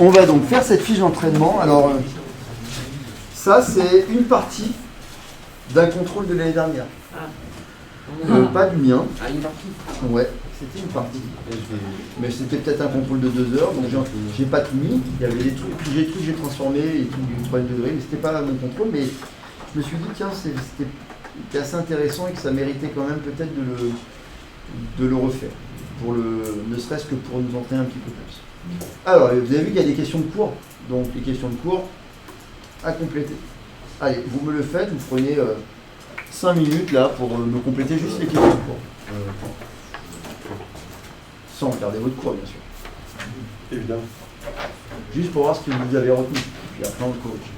On va donc faire cette fiche d'entraînement. Alors, ça, c'est une partie d'un contrôle de l'année dernière. Pas du mien. Ah, une partie. Ouais, c'était une partie. Mais c'était peut-être un contrôle de 2 heures, donc j'ai pas tout mis. Il y avait des trucs, j'ai transformé, et tout du 3 degré, mais c'était pas mon contrôle. Mais je me suis dit, tiens, c'était assez intéressant et que ça méritait quand même peut-être de le refaire. Ne serait-ce que pour nous entraîner un petit peu plus. Alors, vous avez vu qu'il y a des questions de cours. Donc, les questions de cours à compléter. Allez, vous me le faites, vous prenez 5 minutes là pour me compléter juste les questions de cours. Sans regarder votre cours, bien sûr. Évidemment. Juste pour voir ce que vous avez retenu. Puis après, on le corrige.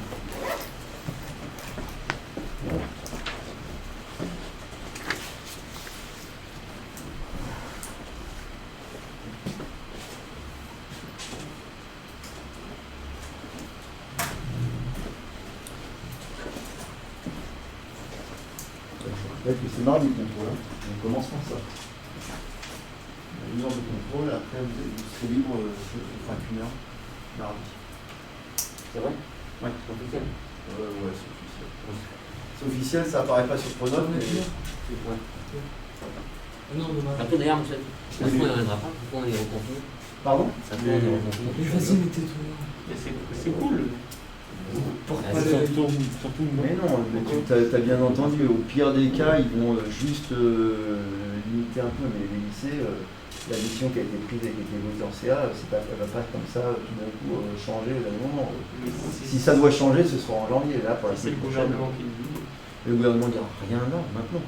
C'est mardi le contrôle, on commence par ça. Une heure de contrôle, après vous serez libre, enfin qu'une heure, mardi. C'est vrai? Ouais, c'est officiel. Ouais, c'est officiel. C'est officiel, ça apparaît pas sur Pronote, mais... Ouais. Non, demain. Après d'ailleurs, ça ne reviendra pas, pourquoi on est reconfiné? Pardon? Ça peut, on est reconfiné. Vas-y, mais tais-toi. C'est cool. Surtout Mais non, tu as bien entendu, au pire des cas, ils vont juste limiter un peu, mais les lycées, la décision qui a été prise et qui a été votée en CA, elle va pas comme ça tout d'un coup changer au dernier moment. Si ça doit changer, ce sera en janvier. Là, pour la c'est le semaine prochaine. gouvernement qui le dit. Le gouvernement dira rien là, maintenant.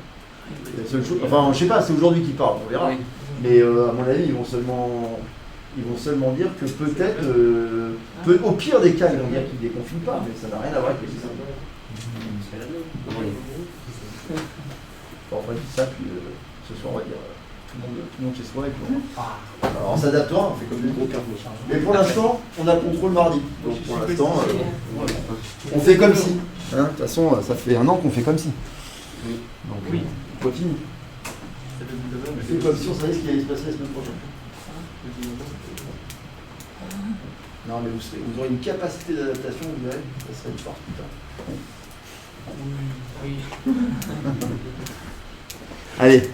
La seule chose, enfin, je sais pas, c'est aujourd'hui qu'ils parlent, on verra. Oui. Mais à mon avis, ils vont seulement dire que peut-être, au pire des cas, ils vont dire qu'ils ne déconfinent pas, mais ça n'a rien à voir avec les lycées. Bon, on va dire ça, puis ce soir, on va dire tout le monde chez soi et puis alors on s'adaptera, on fait comme des gros cartes. Mais pour l'instant, on a le contrôle mardi. Donc pour l'instant, on fait comme si. Hein, de toute façon, ça fait 1 an qu'on fait comme si. Donc on continue. On fait comme si on savait ce qui allait se passer la semaine prochaine. Non, mais vous aurez une capacité d'adaptation, vous verrez, ça serait une force plus tard. Oui. Allez.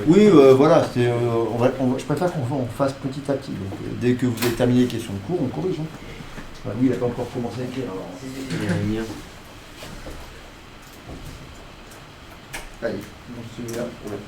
Oui, voilà, je préfère qu'on fasse petit à petit. Donc, dès que vous avez terminé les questions de cours, on corrige. Hein. Enfin, lui, il n'a pas encore commencé à écrire. Allez, donc celui-là. Ouais.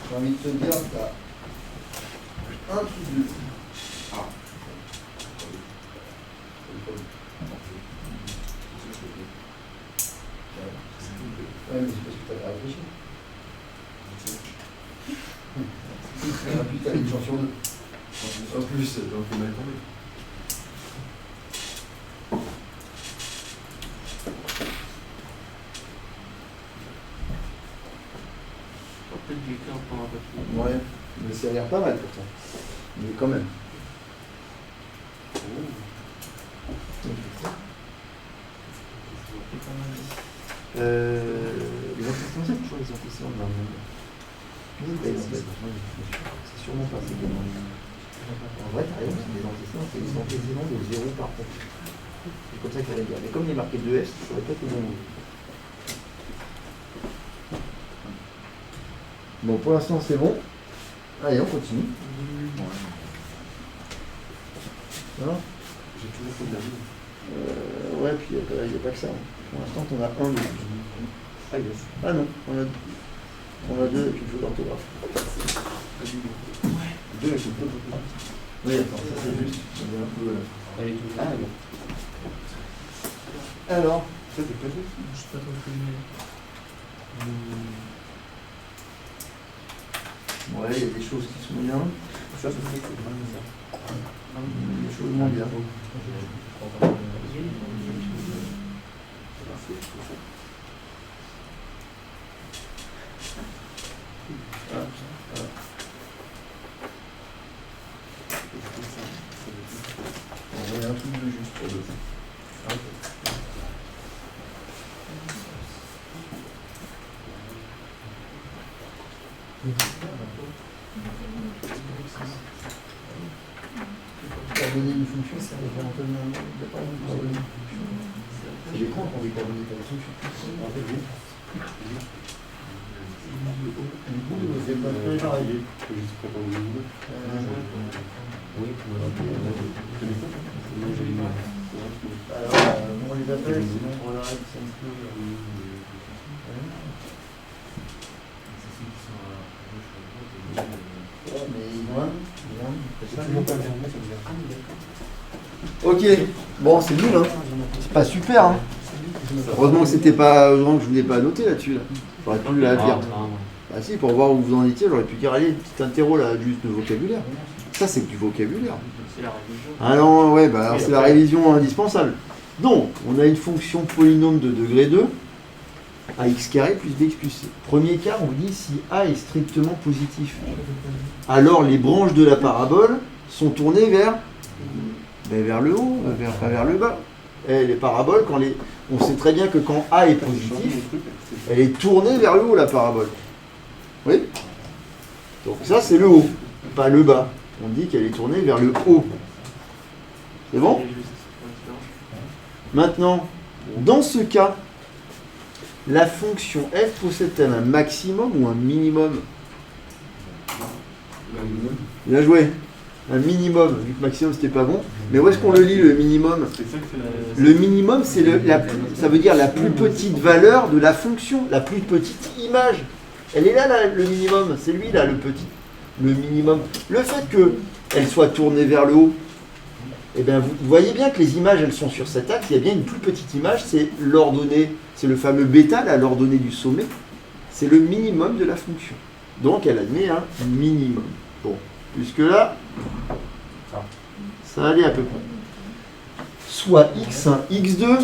J'ai envie de te dire, t'as un truc de... Ah. Ouais, mais c'est parce que t'as réfléchi. Ah putain, une chance sur 2. En plus, donc on a tombé. Ouais, mais ça a l'air pas mal pourtant. Mais quand même. Les entretiens, c'est toujours les entretiens dans le monde. C'est sûrement pas assez bien. En vrai, t'as raison, c'est des antécédents, c'est des antécédents de 0 par contre. C'est comme ça qu'il fallait dire. Mais comme il est marqué 2F, ça aurait peut-être le bon mot. Bon, pour l'instant, c'est bon. Allez, on continue. Voilà. J'ai toujours fait de la vie. Ouais, puis il n'y a pas que ça. Pour l'instant, on a un de plus. Ah, yes. Ah non, on a deux et puis il faut l'orthographe. Deux, elles sont pas beaucoup. Oui, attends, ça c'est juste. On est un peu, Elle est toujours. Ah, non. Alors, Ça, c'est pas juste. Je sais pas trop ce que je ouais, il y a des choses qui sont bien, Ça, c'est fait que c'est mal, ça. des choses moins bien. On va un truc de juste pour deux. Coordonner une fonction, c'est éventuellement c'est les points qu'on veut coordonner pour la fonction. En fait, oui. Du coup, c'est pas très pareil. Faut juste préparer le niveau. Oui, pour moi. C'est les quoi? Moi, j'ai les mains. Alors, on les appelle, sinon on arrête, c'est un peu. Ouais, mais C'est toujours pas fermé, ça veut dire. ok, bon, c'est nul, hein. C'est pas super, hein. Heureusement que c'était pas, heureusement que je vous l'ai pas noté là-dessus, là. J'aurais pu la dire. Ah si, pour voir où vous en étiez, j'aurais pu dire, allez, petit interro là, juste de vocabulaire. Ça, c'est du vocabulaire. C'est la révision. Ah non, ouais, bah alors c'est la révision indispensable. Donc, on a une fonction polynôme de degré 2, ax carré plus bx plus c. Premier cas, on dit si a est strictement positif. Alors, les branches de la parabole sont tournées vers, vers le haut, pas vers le bas. Et les paraboles, on sait très bien que quand a est positif, elle est tournée vers le haut, la parabole. Oui? Donc ça, c'est le haut, pas le bas. On dit qu'elle est tournée vers le haut. C'est bon? Maintenant, dans ce cas, la fonction f possède-t-elle un maximum ou un minimum? Bien joué. Un minimum, vu que maximum c'était pas bon. Mais où est-ce qu'on le lit, le minimum? C'est ça que c'est Le minimum, c'est ça veut dire la plus petite valeur de la fonction, la plus petite image. Elle est là, le minimum. C'est lui, là, le petit. Le minimum. Le fait qu'elle soit tournée vers le haut, eh bien, vous voyez bien que les images, elles sont sur cet axe. Il y a bien une plus petite image, c'est l'ordonnée, c'est le fameux bêta, là, l'ordonnée du sommet. C'est le minimum de la fonction. Donc, elle admet un minimum. Bon, jusque-là, ça allait à peu près. Soit x1, x2,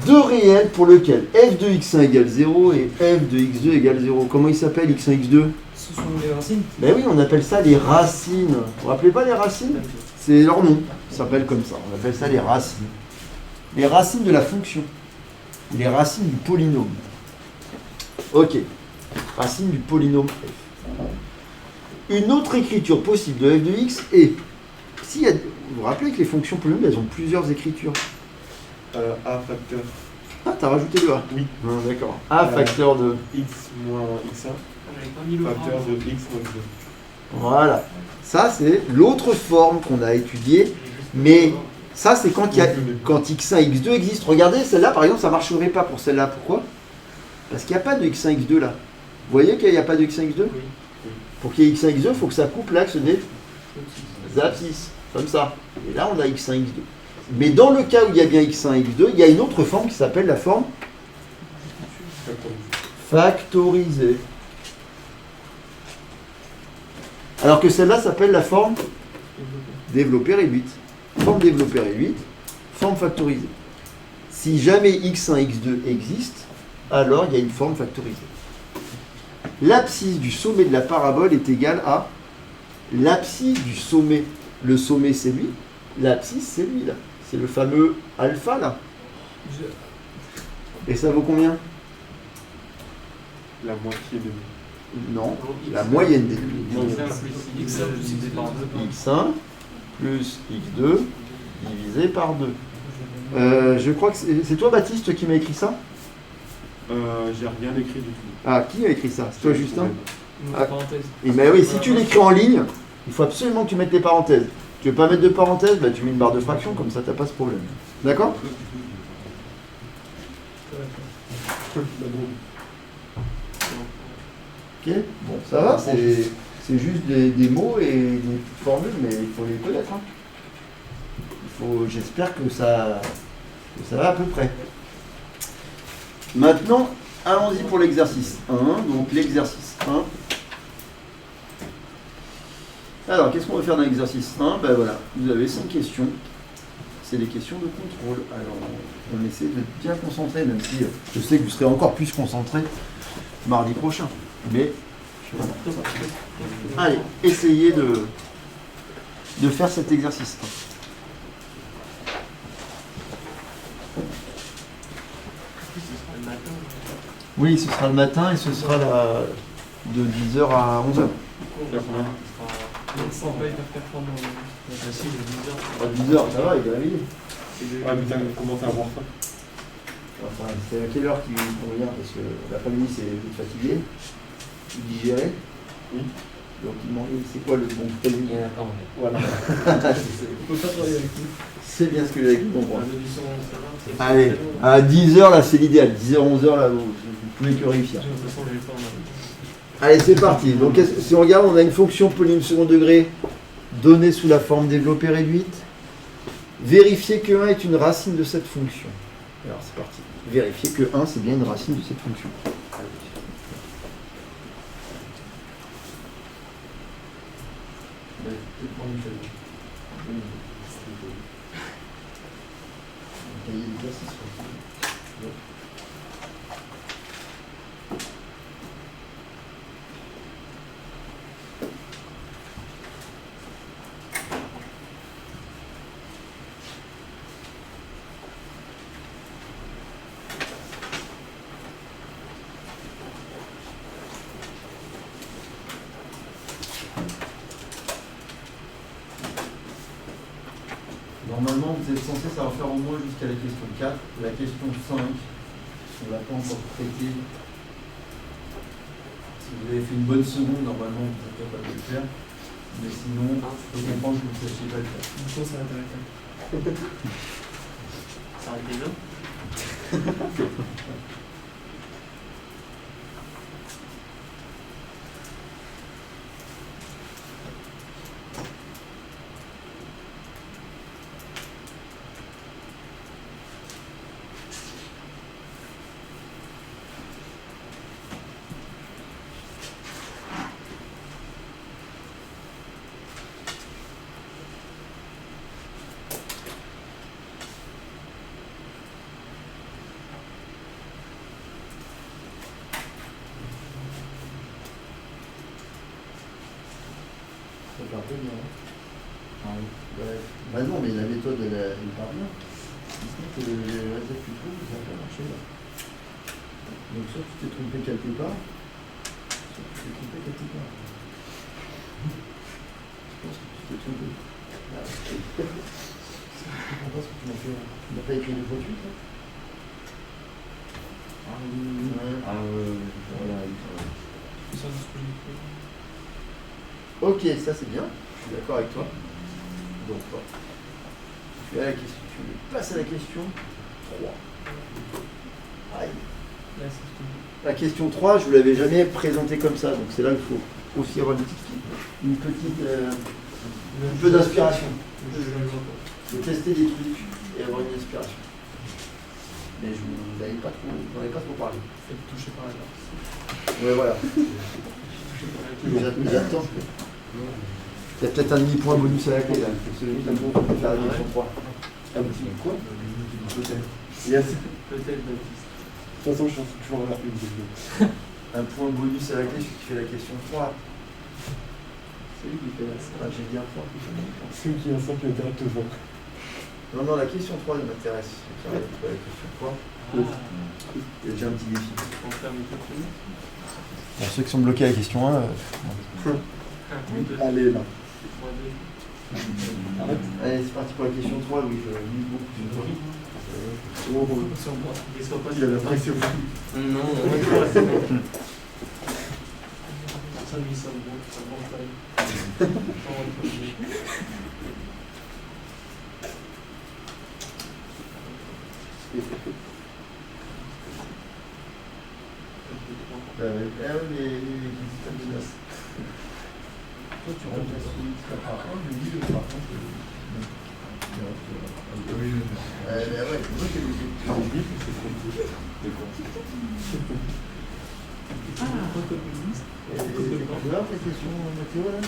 deux réels pour lequel f de x1 égale 0 et f de x2 égale 0. Comment il s'appelle x1, x2? Ce sont les racines. Ben oui, on appelle ça les racines. Vous vous rappelez pas les racines? C'est leur nom, ça s'appelle comme ça. On appelle ça les racines. Les racines de la fonction. Les racines du polynôme. Ok. Racines du polynôme f. Une autre écriture possible de f de x est... vous vous rappelez que les fonctions polynômes, elles ont plusieurs écritures. A facteur Ah, t'as rajouté le a? Oui. Ah, d'accord. A facteur de... x moins x1, J'avais pas mis le facteur bras. de x moins x2. Voilà. Ça, c'est l'autre forme qu'on a étudiée. Mais ça, c'est quand x1 et x2 existent. Regardez, celle-là, par exemple, ça ne marcherait pas pour celle-là. Pourquoi? Parce qu'il n'y a pas de x1, x2 là. Vous voyez qu'il n'y a pas de x1, x2? Pour qu'il y ait x1, x2, il faut que ça coupe l'axe des abscisses. Comme ça. Et là, on a x1, x2. Mais dans le cas où il y a bien x1 et x2, il y a une autre forme qui s'appelle la forme factorisée. Alors que celle-là s'appelle la forme développée réduite. Forme développée réduite, forme factorisée. Si jamais x1 et x2 existent, alors il y a une forme factorisée. L'abscisse du sommet de la parabole est égale à l'abscisse du sommet. Le sommet, c'est lui. L'abscisse, c'est lui, là. C'est le fameux alpha, là. Et ça vaut combien? La moitié de Non, la moyenne des X1 plus X2 par 2. x1 plus x2 divisé par 2. Je crois que c'est toi, Baptiste, qui m'a écrit ça? J'ai rien écrit du tout. Ah, qui a écrit ça? C'est toi, Justin? Une Ah. parenthèse. Et ben oui, si tu l'écris en ligne, il faut absolument que tu mettes des parenthèses. Tu veux pas mettre de parenthèses, bah tu mets une barre de fraction, comme ça t'as pas ce problème. D'accord? Ok, bon, ça va, c'est juste des mots et des petites formules, mais il faut les connaître. Hein. J'espère que ça va à peu près. Maintenant, allons-y pour l'exercice 1. Donc l'exercice 1. Alors, qu'est-ce qu'on va faire dans l'exercice 1? Ben voilà, vous avez 5 questions. C'est des questions de contrôle. Alors, on essaie de bien concentrer, même si je sais que vous serez encore plus concentrés mardi prochain. Mais, allez, essayez de faire cet exercice 1. Oui, ce sera le matin et ce sera de 10h à 11h. On va pas hyper performant. Ah si, il est 10h. À 10h, ça va, il est réveillé. Ah, mais t'as commencé à voir ça. Enfin, c'est à quelle heure qu'il convient? Parce que l'après-midi, c'est fatigué. Digéré. Oui. Donc, il demande, c'est quoi le bon timing? Il y en a pas en fait. Voilà. On peut pas travailler avec lui. C'est bien ce que j'avais compris. Ah, Allez, à 10h, là, c'est l'idéal. 10h, 11h, là, vous pouvez que réussir. De toute façon, j'ai pas en Allez, c'est parti. Donc, si on regarde, on a une fonction polynôme second degré donnée sous la forme développée réduite. Vérifier que 1 est une racine de cette fonction. Alors, c'est parti. Vérifier que 1, c'est bien une racine de cette fonction. Normalement, vous êtes censé savoir faire au moins jusqu'à la question 4. La question 5, on ne l'a pas encore traitée. Si vous avez fait une bonne seconde, normalement, vous êtes capable de le faire. Mais sinon, je comprends que vous ne sachiez pas le faire. Du coup, ça va t'arrêter. Ça arrête déjà? Ça part bien. Ah oui. Bah non, mais la méthode, elle part bien. Si le résultat que tu trouves, ça va pas marcher là. Donc soit tu t'es trompé quelque part, soit tu t'es trompé quelque part. Je pense que tu t'es trompé. Ah, je comprends pas ce que tu m'as fait. Tu n'as pas écrit 2 fois de suite, là? Ah oui, ouais. Ah voilà. C'est ça, c'est ce que j'ai fait. Ok, ça c'est bien, je suis d'accord avec toi. Donc, tu passes à la question 3. Aïe. Là, c'est ce que j'ai La question 3, je ne vous l'avais jamais présentée comme ça, donc c'est là qu'il faut aussi avoir une petite, un peu d'inspiration. De tester des trucs et avoir une inspiration. Mais je vous avais pas trop parlé. fait toucher par hasard. Ouais, voilà. J'attends. Il y a peut-être un demi-point bonus à la clé là. Celui qui a bon pour faire la question 3. Ah, bah c'est quoi? Peut-être. Yes. Peut-être, Baptiste. De toute façon, je suis toujours à la une vidéo. Un point bonus à la clé, celui qui fait la question 3. C'est lui qui fait la. Ah, j'ai dit un point. Celui qui a ça qui intéresse toujours. Non, non, la question 3 elle m'intéresse. La question 3. Il y a déjà un petit défi. On va faire mes questions. Pour ceux qui sont bloqués à la question 1. Allez là. Allez, c'est parti pour la question 3, oui, je lis beaucoup sur toi. Sur moi. Il soit pas Il avait apprécié aussi. Non, Ça lui, ça me gonfle, ça me gonfle. Ah oui, mais Toi, tu remplaces celui qui a par un, mais lui, par contre, ouais, c'est vrai qu'il y a des c'est là, cette question, Mathéo, là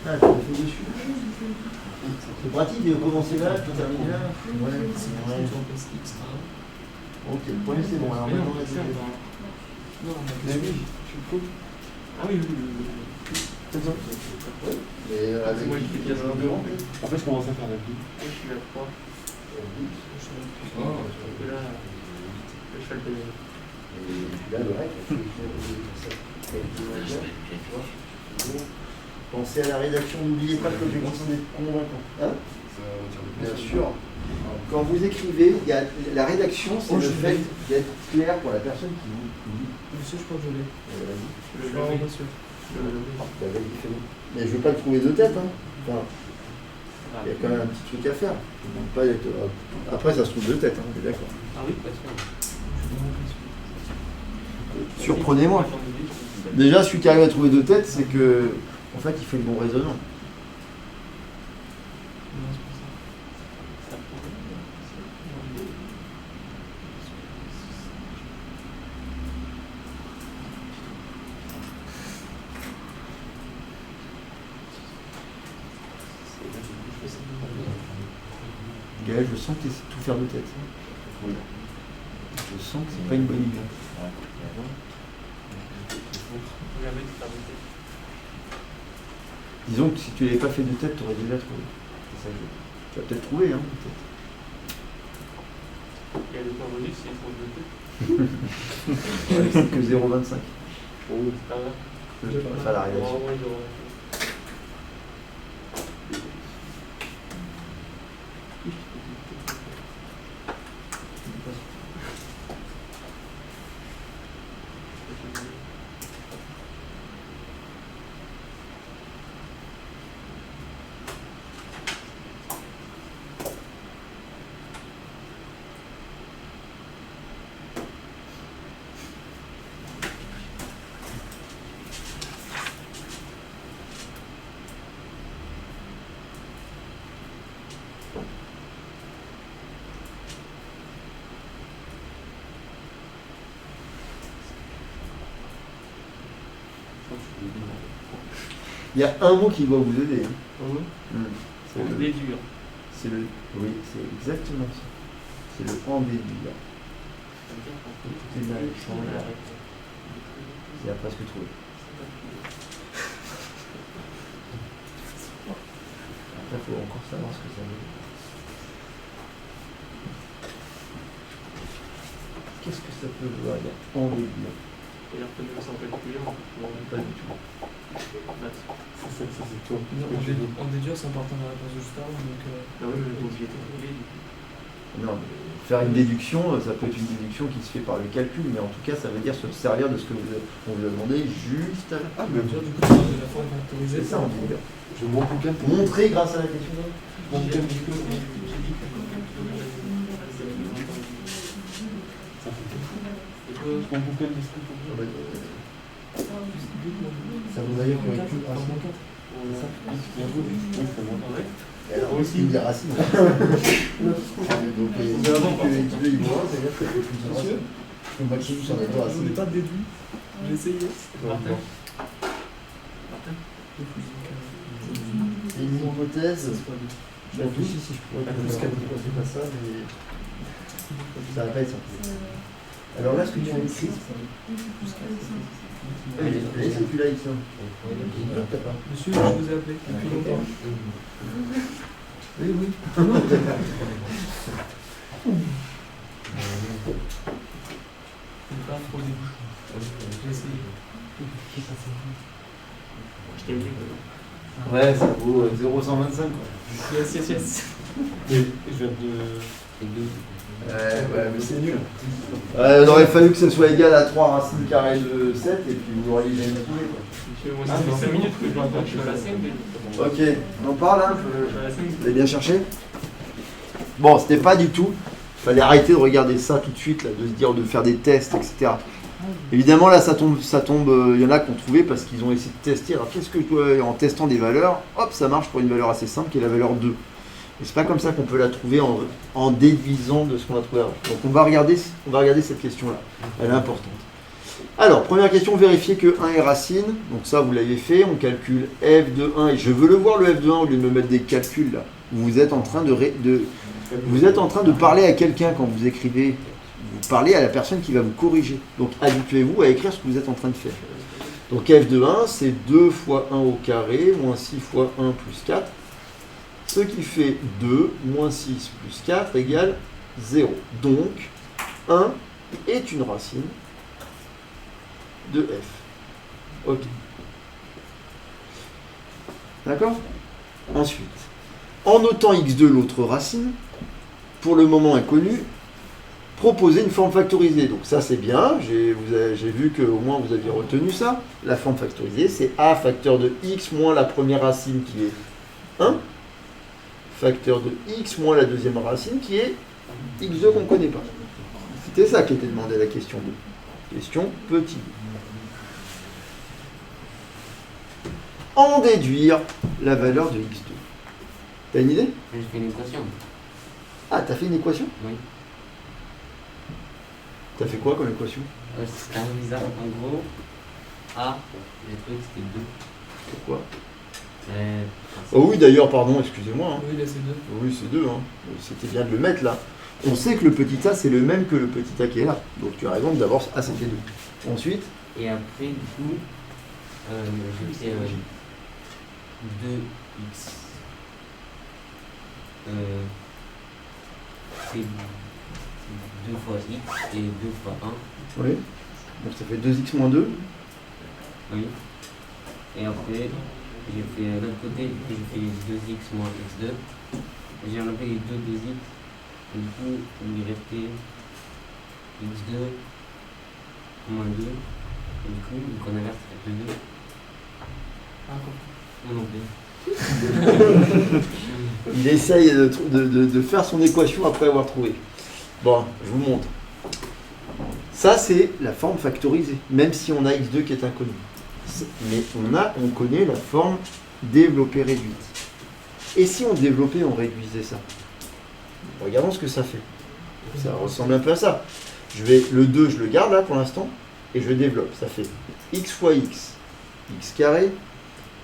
Ah, tu l'as fait dessus. C'est pratique de commencer là, puis terminer là. Ouais. Ok, le premier c'est bon, alors maintenant on va essayer. Non, Mais oui, tu le coupes. Ah oui, oui. C'est ça. Et avec moi qui fais bien le bureau. En fait, je commence à faire la vie. Je suis à 3. Et là, je fais le pédale. Et là, le reste, pensez à la rédaction, n'oubliez pas que l'objectif est convaincant. Hein? Bien sûr. Quand vous écrivez, il y a la rédaction, c'est le fait d'être clair pour la personne qui vous lit. Monsieur, je crois que je l'ai. Vas-y. Je suis vraiment pas sûr. Mais je ne veux pas le trouver de tête. Hein. Enfin, il y a quand même un petit truc à faire. Donc, pas être, après, ça se trouve de tête, hein, on est d'accord. Ah oui, Surprenez-moi. Déjà, celui qui arrive à trouver de tête, c'est que, en fait, il fait le bon raisonnement. Gaël, je sens que tu essaies de tout faire de tête. Je sens que c'est pas une bonne idée. Disons que si tu l'avais pas fait de tête, tu aurais déjà trouvé. C'est ça que tu vas peut-être trouver, hein, peut-être. Il y a des favoris, c'est pour le C'est que 0,25. Oui, c'est pas grave. Je peux faire la rédaction. Il y a un mot qui doit vous aider. Hein. C'est On le, dédure. c'est le, oui, c'est exactement ça. C'est le en déduire. C'est là, il a presque trouvé. Après, il faut encore savoir ce que ça veut dire. Qu'est-ce que ça peut vouloir dire en déduire? C'est-à-dire que nous sommes calculés, Pas du tout. Ça, c'est toi. On déduire sans partant de la réponse de juste avant, donc... Ah oui, mais vous y êtes trouvé. Non, mais faire une déduction, ça peut être une déduction qui se fait par le calcul, mais en tout cas, ça veut dire se servir de ce que on vous a demandé juste à la fin. mais Du coup, c'est la forme factorisée. C'est ça, on dit. Je mon bouquin. Montrer grâce à la question. Mon bouquin dit que. Mon bouquin dit que. Ça veut dire que tu as son cas. Alors aussi, il y a racine. Donc, c'est avant que l'étudiant il voit, c'est-à-dire que c'est racine. Le maximum, ça va pas On racine. n'est pas déduit. J'ai essayé. Martin. C'est une hypothèse. Je réfléchis si je pourrais c'est pas ça, mais ça va pas être simple. Alors là, ce que tu as écrit, c'est plus là, ici. Monsieur, je vous ai appelé depuis longtemps. Oui, oui. Pas trop déduit. J'ai essayé. Je t'ai dit. Ouais, ça vaut 0,125 quoi. Yes. Et je viens de. Et 2. Ouais, mais c'est nul. Il aurait fallu que ce soit égal à 3 racines carrées de 7 et puis vous l'auriez jamais trouvé quoi. Monsieur, moi, ça fait 5 minutes que je l'entends, je suis à la 5 déjà. Ok, on en parle un Je peu. suis à la 5. Vous avez bien cherché? Bon, c'était pas du tout. Fallait arrêter de regarder ça tout de suite, là, de se dire de faire des tests, etc. Évidemment, là, ça tombe. Il y en a qui ont trouvé parce qu'ils ont essayé de tester. Alors, qu'est-ce que je dois, en testant des valeurs, hop, ça marche pour une valeur assez simple qui est la valeur 2. Et c'est pas comme ça qu'on peut la trouver en déduisant de ce qu'on a trouvé avant. Donc, on va regarder cette question-là. Elle est importante. Alors, première question, vérifier que 1 est racine. Donc ça, vous l'avez fait. On calcule f de 1. Et je veux le voir, le f de 1, au lieu de me mettre des calculs, là. Vous êtes en train de parler à quelqu'un quand vous écrivez. Vous parlez à la personne qui va vous corriger. Donc, habituez-vous à écrire ce que vous êtes en train de faire. Donc, f de 1, c'est 2 fois 1 au carré, moins 6 fois 1 plus 4. Ce qui fait 2 moins 6 plus 4 égale 0. Donc, 1 est une racine de f. Ok. D'accord? Ensuite, en notant x2 l'autre racine, pour le moment inconnu, proposer une forme factorisée. Donc ça c'est bien, j'ai vu qu'au moins vous aviez retenu ça. La forme factorisée c'est a facteur de x moins la première racine qui est 1, facteur de x moins la deuxième racine qui est x2 qu'on ne connaît pas. C'était ça qui était demandé à la question 2. Question petit. En déduire la valeur de x2. T'as une idée? Je fais une équation. Ah, t'as fait une équation? Oui. T'as fait quoi comme équation? C'est un bizarre. En gros, A, j'ai trouvé que c'était 2. Pourquoi? Euh, Oh oui, d'ailleurs, pardon, excusez-moi. Hein. Oui, là c'est 2. Oui, c'est 2. Hein. C'était bien de le mettre là. On sait que le petit a, c'est le même que le petit a qui est là. Donc tu as raison d'abord, ah, c'était 2. Ensuite, Et après, du coup, j'ai fait 2x. C'est 2 fois x et 2 fois 1. oui. Donc ça fait 2x moins 2. Oui. Et après, j'ai fait l'autre côté, j'ai fait 2x moins x2. J'ai enlevé les deux 2x. Et du coup, il est resté x2 moins 2. Et du coup, vu qu'on inverse, ça fait 2. Ah, Non, non plus. Il essaye de faire son équation après avoir trouvé. Bon, je vous montre. Ça, c'est la forme factorisée, même si on a x2 qui est inconnu. Mais on connaît la forme développée réduite. Et si on développait, on réduisait ça? Regardons ce que ça fait. Ça ressemble un peu à ça. Le 2, je le garde là pour l'instant, et je développe. Ça fait x fois x, x carré,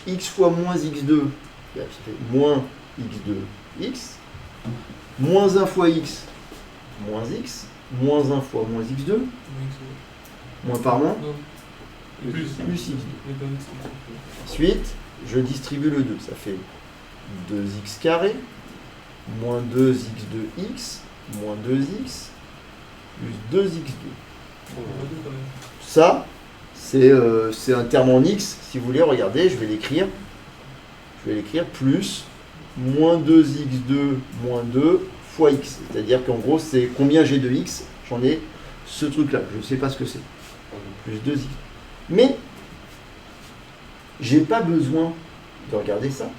x fois moins x2, ça fait moins x2, x, moins 1 fois x, moins x, moins 1 fois moins x2, moins par moins, non. Plus. plus x2. Mais pas x. Ensuite, je distribue le 2, ça fait 2x carré, moins 2x2x, moins 2x, plus 2x2. Ça, c'est un terme en x, si vous voulez, regardez, je vais l'écrire. Plus moins 2x2 moins 2 fois x. C'est-à-dire qu'en gros, c'est combien j'ai de x? J'en ai ce truc-là, je ne sais pas ce que c'est. Plus 2x. Mais, j'ai pas besoin de regarder ça,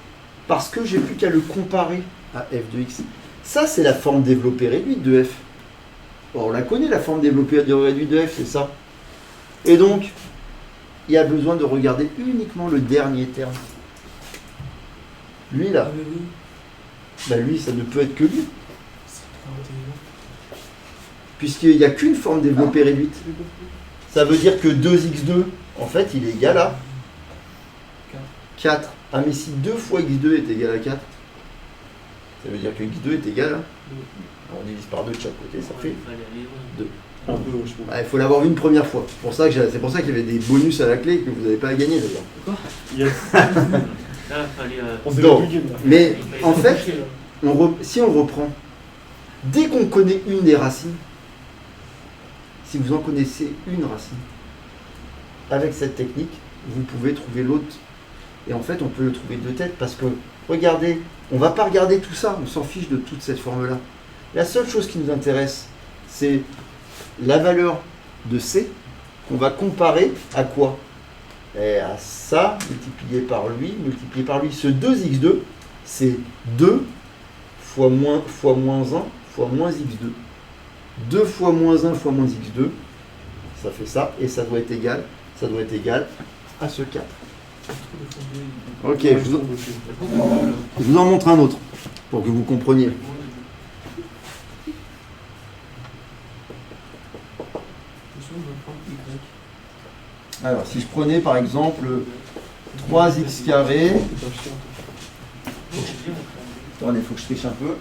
parce que j'ai plus qu'à le comparer à f de x. Ça, c'est la forme développée réduite de f. Or, on la connaît, la forme développée réduite de f, c'est ça. Et donc, il y a besoin de regarder uniquement le dernier terme. Lui, là, Ah, mais oui. bah lui, ça ne peut être que lui, C'est 41. puisqu'il n'y a qu'une forme développée réduite. Ça veut dire que 2x2, en fait, il est égal à 4. Ah, mais si 2 fois x2 est égal à 4, ça veut dire que x2 est égal à... Alors, on divise par 2 de chaque côté, ça fait... Un peu, je trouve. Il faut l'avoir vu une première fois. C'est pour ça qu'il y avait des bonus à la clé que vous n'avez pas à gagner d'ailleurs. Yes. Là, fallait. On s'est Donc, réfugié, là. mais en fait, si on reprend, dès qu'on connaît une des racines, si vous en connaissez une racine, avec cette technique, vous pouvez trouver l'autre Et en fait, on peut le trouver de tête parce que, regardez, on ne va pas regarder tout ça, on s'en fiche de toute cette forme-là. La seule chose qui nous intéresse, c'est la valeur de C qu'on va comparer à quoi? Et à ça, multiplié par lui, multiplié par lui. Ce 2x2, c'est 2 fois moins 1 fois moins x2. 2 fois moins 1 fois moins x2, ça fait ça, et ça doit être égal à ce 4. Ok, je vous en montre un autre, pour que vous compreniez. Alors, si je prenais par exemple 3x carré, attendez, il faut que je triche un peu.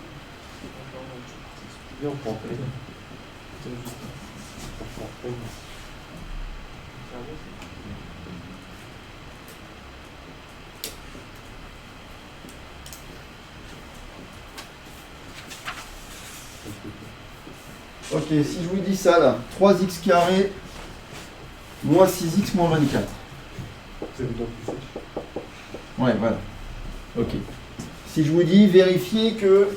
Ok, si je vous dis ça là, 3x carré moins 6x moins 24. Ouais, voilà. Ok. Si je vous dis vérifiez que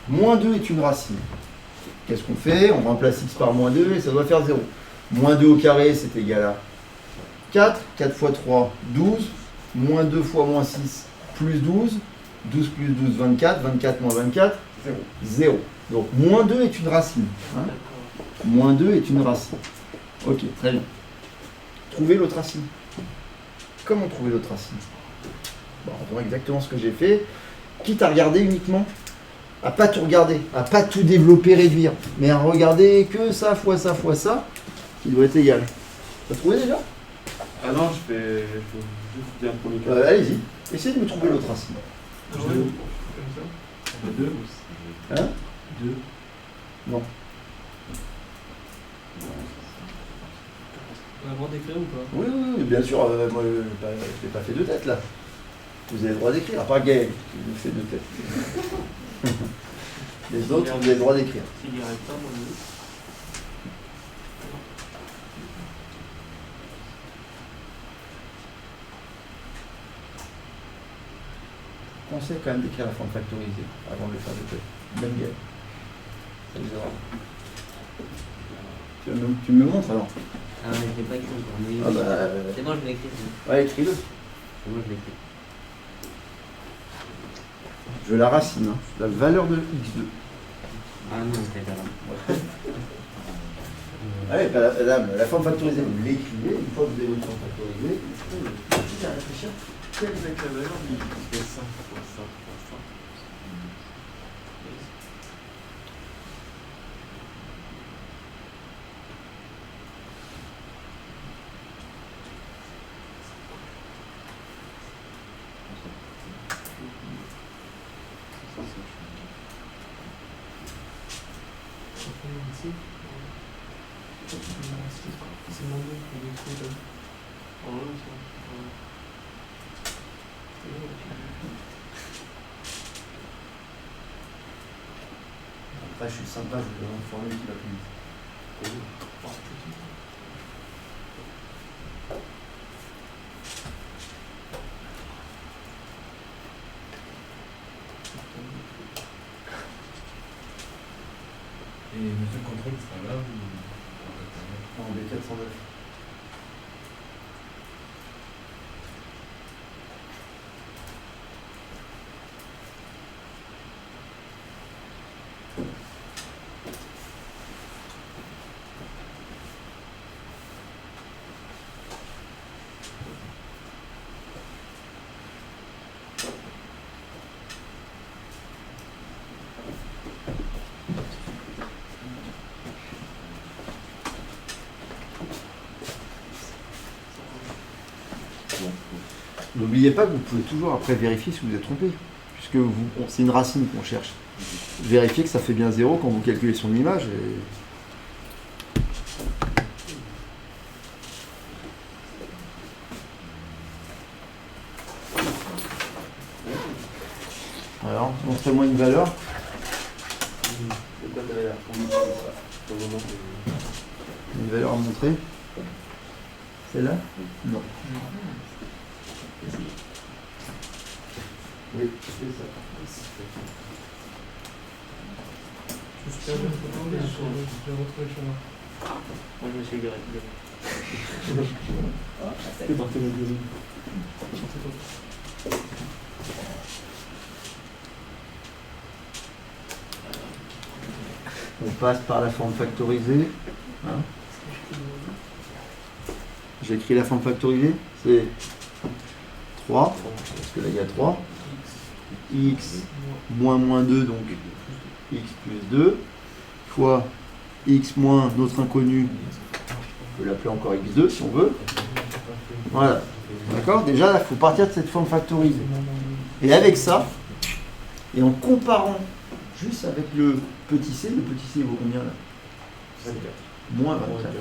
moins 2 est une racine, qu'est-ce qu'on fait? On remplace x par moins 2 et ça doit faire 0. Moins 2 au carré, c'est égal à 4. 4 fois 3, 12. Moins 2 fois moins 6, plus 12. 12 plus 12, 24. 24 moins 24, 0. Donc, moins 2 est une racine. Hein, moins 2 est une racine. Ok, très bien. Trouvez l'autre racine. Comment trouver l'autre racine? Bon, on voit exactement ce que j'ai fait. Quitte à regarder uniquement, à pas tout regarder, à pas tout développer, réduire, mais à regarder que ça fois ça fois ça, qui doit être égal. T'as trouvé déjà? Ah non, je fais juste bien pour les cas. Allez-y, essayez de me trouver l'autre racine. Comme ça. 2. Hein? 2. Non. On a le droit d'écrire ou pas? Oui, oui, oui, bien sûr, moi je n'ai pas fait de tête là. Vous avez le droit d'écrire, à part Gaël qui nous fait de tête. Les autres, vous avez le droit d'écrire. S'il n'y arrive pas, moi, Conseil quand même d'écrire la forme factorisée avant de le faire de tête. Même Gaël. Ça vous aura. Tu me montres alors? Ah ouais, je l'ai pas écrit encore. Mais Ah bah, c'est bon, je l'ai écrit. ouais, écris-le. C'est bon, je l'ai écrit. Je veux la racine, hein. La valeur de x2. Ah non, c'est pas là. Allez, la forme factorisée, vous l'écrivez. Une fois que vous avez une forme factorisée, vous pouvez réfléchir. quelle est la valeur du x de 5 fois 5 fois 5? C'est moins bon pour les trucs. Après, je suis sympa, je vous donne une formule qui va plus vite. Et monsieur le contrôle sera là ou... En B409. N'oubliez pas que vous pouvez toujours après vérifier si vous êtes trompé, puisque c'est une racine qu'on cherche. Vérifiez que ça fait bien 0 quand vous calculez son image. Alors, montrez-moi une valeur. C'est quoi ta valeur? Une valeur à montrer. Celle-là? Non. Oui, c'est ça. Je suis perdu, je vais retrouver le chemin. Moi, je me suis égaré. C'est parti la deuxième. On passe par la forme factorisée. Hein. J'ai écrit la forme factorisée, c'est 3, parce que là il y a 3. X moins 2, donc x plus 2, fois x moins notre inconnu, on peut l'appeler encore x2 si on veut. Voilà. D'accord? Déjà, il faut partir de cette forme factorisée. Et avec ça, et en comparant juste avec le petit c il vaut combien là? 24. Moins 24.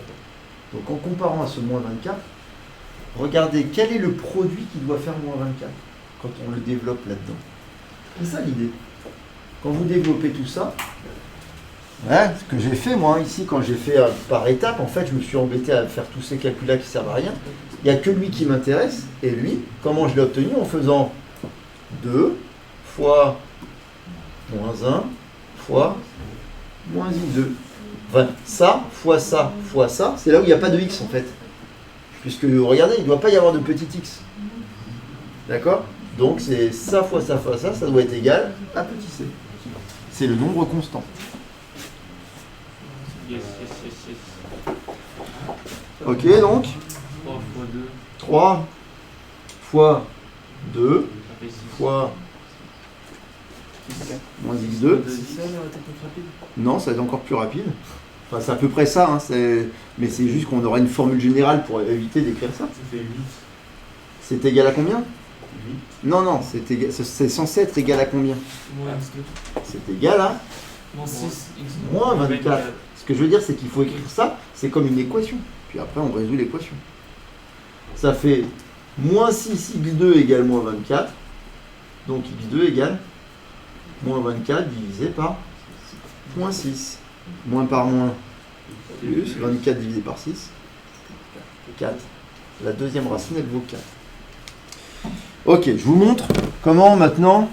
Donc en comparant à ce moins 24, regardez quel est le produit qui doit faire moins 24 quand on le développe là-dedans. C'est ça l'idée. Quand vous développez tout ça, hein, ce que j'ai fait moi ici, quand j'ai fait par étapes, en fait je me suis embêté à faire tous ces calculs-là qui ne servent à rien. Il n'y a que lui qui m'intéresse, et lui, comment je l'ai obtenu? En faisant 2 fois moins 1 fois moins x2. Enfin, ça, fois ça, fois ça, c'est là où il n'y a pas de x en fait. Puisque, regardez, il ne doit pas y avoir de petit x. D'accord? Donc c'est ça fois ça fois ça, ça doit être égal à petit c. C'est le nombre constant. Yes, yes, yes, yes. Ok, donc 3 fois 2, 3 fois 2 ça fait 6. fois moins x2. C'est ça la technique rapide? Non, ça va être encore plus rapide. Enfin, c'est à peu près ça, hein, mais c'est juste qu'on aura une formule générale pour éviter d'écrire ça. Ça fait 8. C'est égal à combien? 8. Non, c'est censé être égal à combien? Moins x2. C'est égal à Moins 6 x2. moins 24. Ce que je veux dire, c'est qu'il faut écrire ça, c'est comme une équation. Puis après, on résout l'équation. Ça fait moins 6 x2 égale moins 24. Donc x2 égale moins 24 divisé par moins 6. Moins par moins plus 24 divisé par 6. 4. La deuxième racine, elle vaut 4. Ok, je vous montre comment maintenant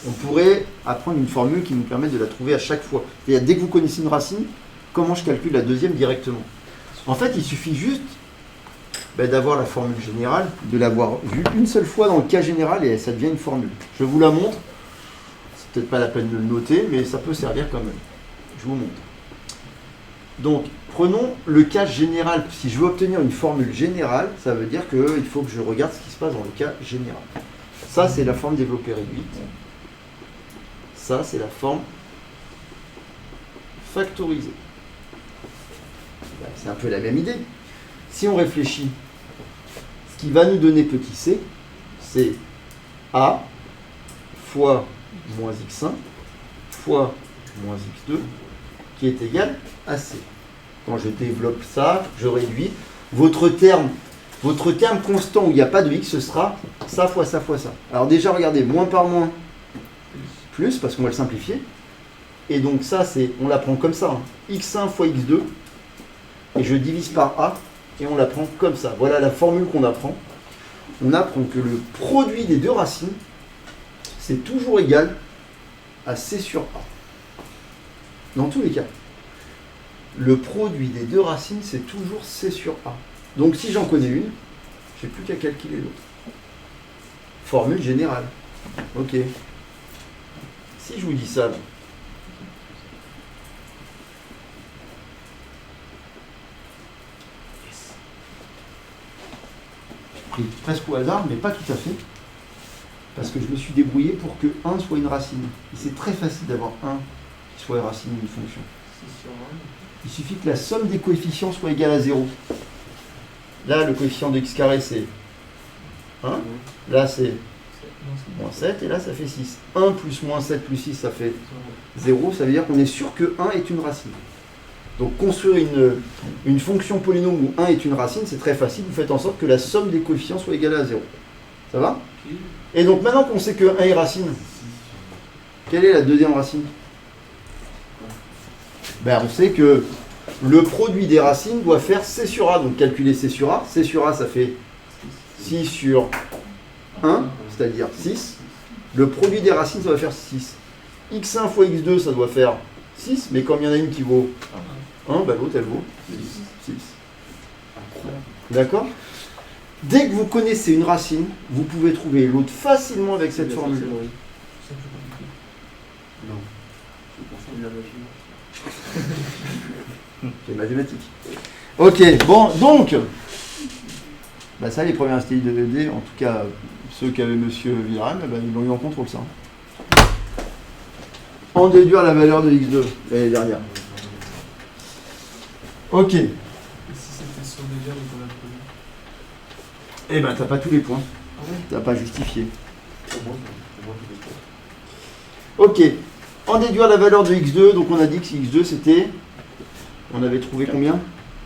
on pourrait apprendre une formule qui nous permet de la trouver à chaque fois. C'est-à-dire, dès que vous connaissez une racine, comment je calcule la deuxième directement. En fait, il suffit juste d'avoir la formule générale, de l'avoir vue une seule fois dans le cas général et ça devient une formule. Je vous la montre. C'est peut-être pas la peine de le noter, mais ça peut servir quand même. Je vous montre. Donc, prenons le cas général. Si je veux obtenir une formule générale, ça veut dire qu'il faut que je regarde ce qui se passe dans le cas général. Ça, c'est la forme développée réduite. Ça, c'est la forme factorisée. C'est un peu la même idée. Si on réfléchit, ce qui va nous donner petit c, c'est a fois moins x1 fois moins x2 qui est égal à c. Quand je développe ça, je réduis, votre terme constant où il n'y a pas de x, ce sera ça fois ça fois ça. Alors déjà, regardez, moins par moins, plus, parce qu'on va le simplifier. Et donc ça, on l'apprend comme ça. Hein. x1 fois x2, et je divise par a, et on l'apprend comme ça. Voilà la formule qu'on apprend. On apprend que le produit des deux racines, c'est toujours égal à c sur a. Dans tous les cas. Le produit des deux racines, c'est toujours c sur a. Donc si j'en connais une, j'ai plus qu'à calculer l'autre. Formule générale. Ok. Si je vous dis ça, là, j'ai pris presque au hasard, mais pas tout à fait. Parce que je me suis débrouillé pour que 1 soit une racine. Et c'est très facile d'avoir 1 qui soit racine d'une fonction. 6 sur 1. Il suffit que la somme des coefficients soit égale à 0. Là, le coefficient de x carré, c'est 1. Là, c'est moins 7. Et là, ça fait 6. 1 plus moins 7 plus 6, ça fait 0. Ça veut dire qu'on est sûr que 1 est une racine. Donc, construire une fonction polynôme où 1 est une racine, c'est très facile. Vous faites en sorte que la somme des coefficients soit égale à 0. Ça va? Et donc, maintenant qu'on sait que 1 est racine, quelle est la deuxième racine? On sait que le produit des racines doit faire C sur A. Donc calculer C sur A. C sur A, ça fait 6 sur 1, c'est-à-dire 6. Le produit des racines, ça va faire 6. x1 fois x2, ça doit faire 6, mais comme il y en a une qui vaut 1, bah l'autre, elle vaut 6. D'accord? Dès que vous connaissez une racine, vous pouvez trouver l'autre facilement avec cette formule. C'est plus compliqué. Non. C'est la machine. C'est mathématique. Ok, bon, donc, bah ça, les premières astuces de VD, en tout cas, ceux qui avaient Monsieur Villeran, bah, ils l'ont eu en contrôle, ça. En déduire la valeur de x2, l'année dernière. Ok. Et si c'était sur déjà, donc on a produit. Eh ben, t'as pas tous les points. Ah ouais? T'as pas justifié. Au moins, tu Ok. En déduire la valeur de x2, donc on a dit que x2 c'était... On avait trouvé combien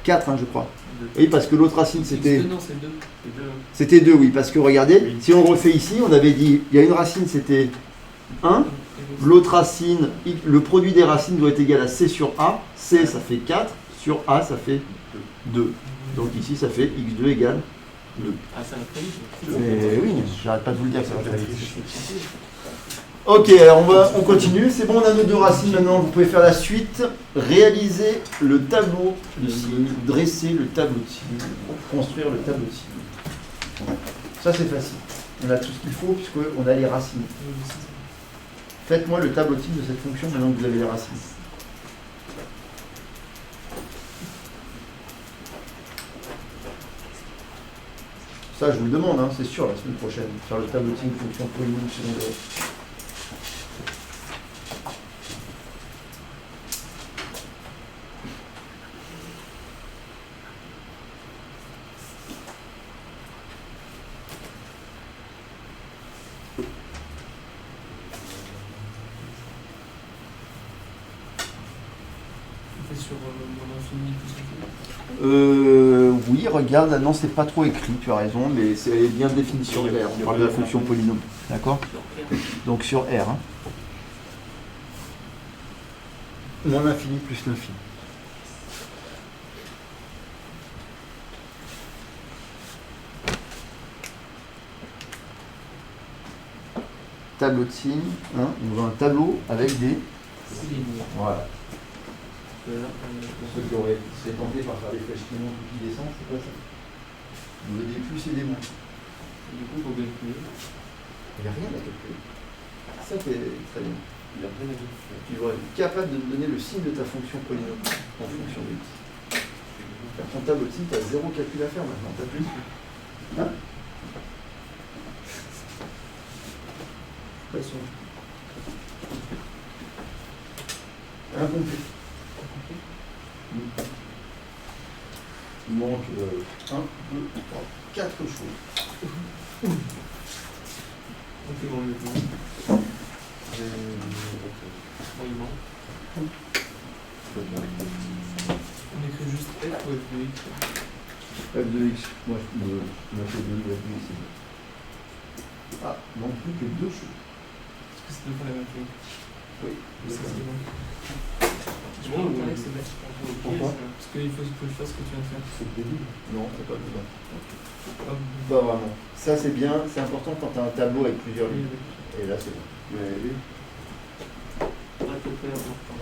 4, hein, je crois. Oui, parce que l'autre racine c'était... Non, c'est 2. C'était 2, oui, parce que regardez, si on refait ici, on avait dit, il y a une racine c'était 1, l'autre racine, le produit des racines doit être égal à C sur A, C ça fait 4, sur A ça fait 2. Donc ici ça fait x2 égale 2. Ah, ça va très vite. Mais oui, j'arrête pas de vous le dire, ça va très vite. Ok, alors on continue. C'est bon, on a nos deux racines maintenant. Vous pouvez faire la suite. Réaliser le tableau de signes. Dresser le tableau de signes. Construire le tableau de signes. Ça, c'est facile. On a tout ce qu'il faut puisqu'on a les racines. Faites-moi le tableau de signes de cette fonction maintenant que vous avez les racines. Ça, je vous le demande, hein, c'est sûr, la semaine prochaine. Faire le tableau de signes fonction polynôme secondaire. Sur mon infini, tout ça. Oui, regarde, non, c'est pas trop écrit, tu as raison, mais c'est bien de définition de R. On parle de la fonction polynôme. D'accord? Donc sur R. Hein. Moins l'infini plus l'infini. Tableau de signes. Hein, on veut un tableau avec des... Voilà. Pour ceux qui auraient été tentés par faire des flèches qui montent ou qui descendent, c'est pas ça. On veut des plus et des moins. Du coup, il faut calculer. Il n'y a rien à calculer. Ça, c'est très bien. Il y a rien à calculer. Tu dois être capable de me donner le signe de ta fonction polynôme en fonction de x. Faire ton tableau de signe, tu as zéro calcul à faire maintenant. T'as plus. Hein? Passons. Incomplet. Il manque 1, 2, 3, 4 choses. Ok, bon, maintenant. On écrit juste F ou F de X. F de x, moi je me fais 2 F de x. Ah, non plus que 2 choses. Est-ce que c'est deux fois la même chose? Oui. Ça, c'est bon. Je crois que c'est bête. Pourquoi? Parce qu'il faut que je fasse ce que tu viens de faire. C'est débile. Non, t'as pas besoin. Hop. Pas vraiment. Ça c'est bien, c'est important quand tu as un tableau avec plusieurs lignes. Et là c'est bon. Mais oui. À peu près important.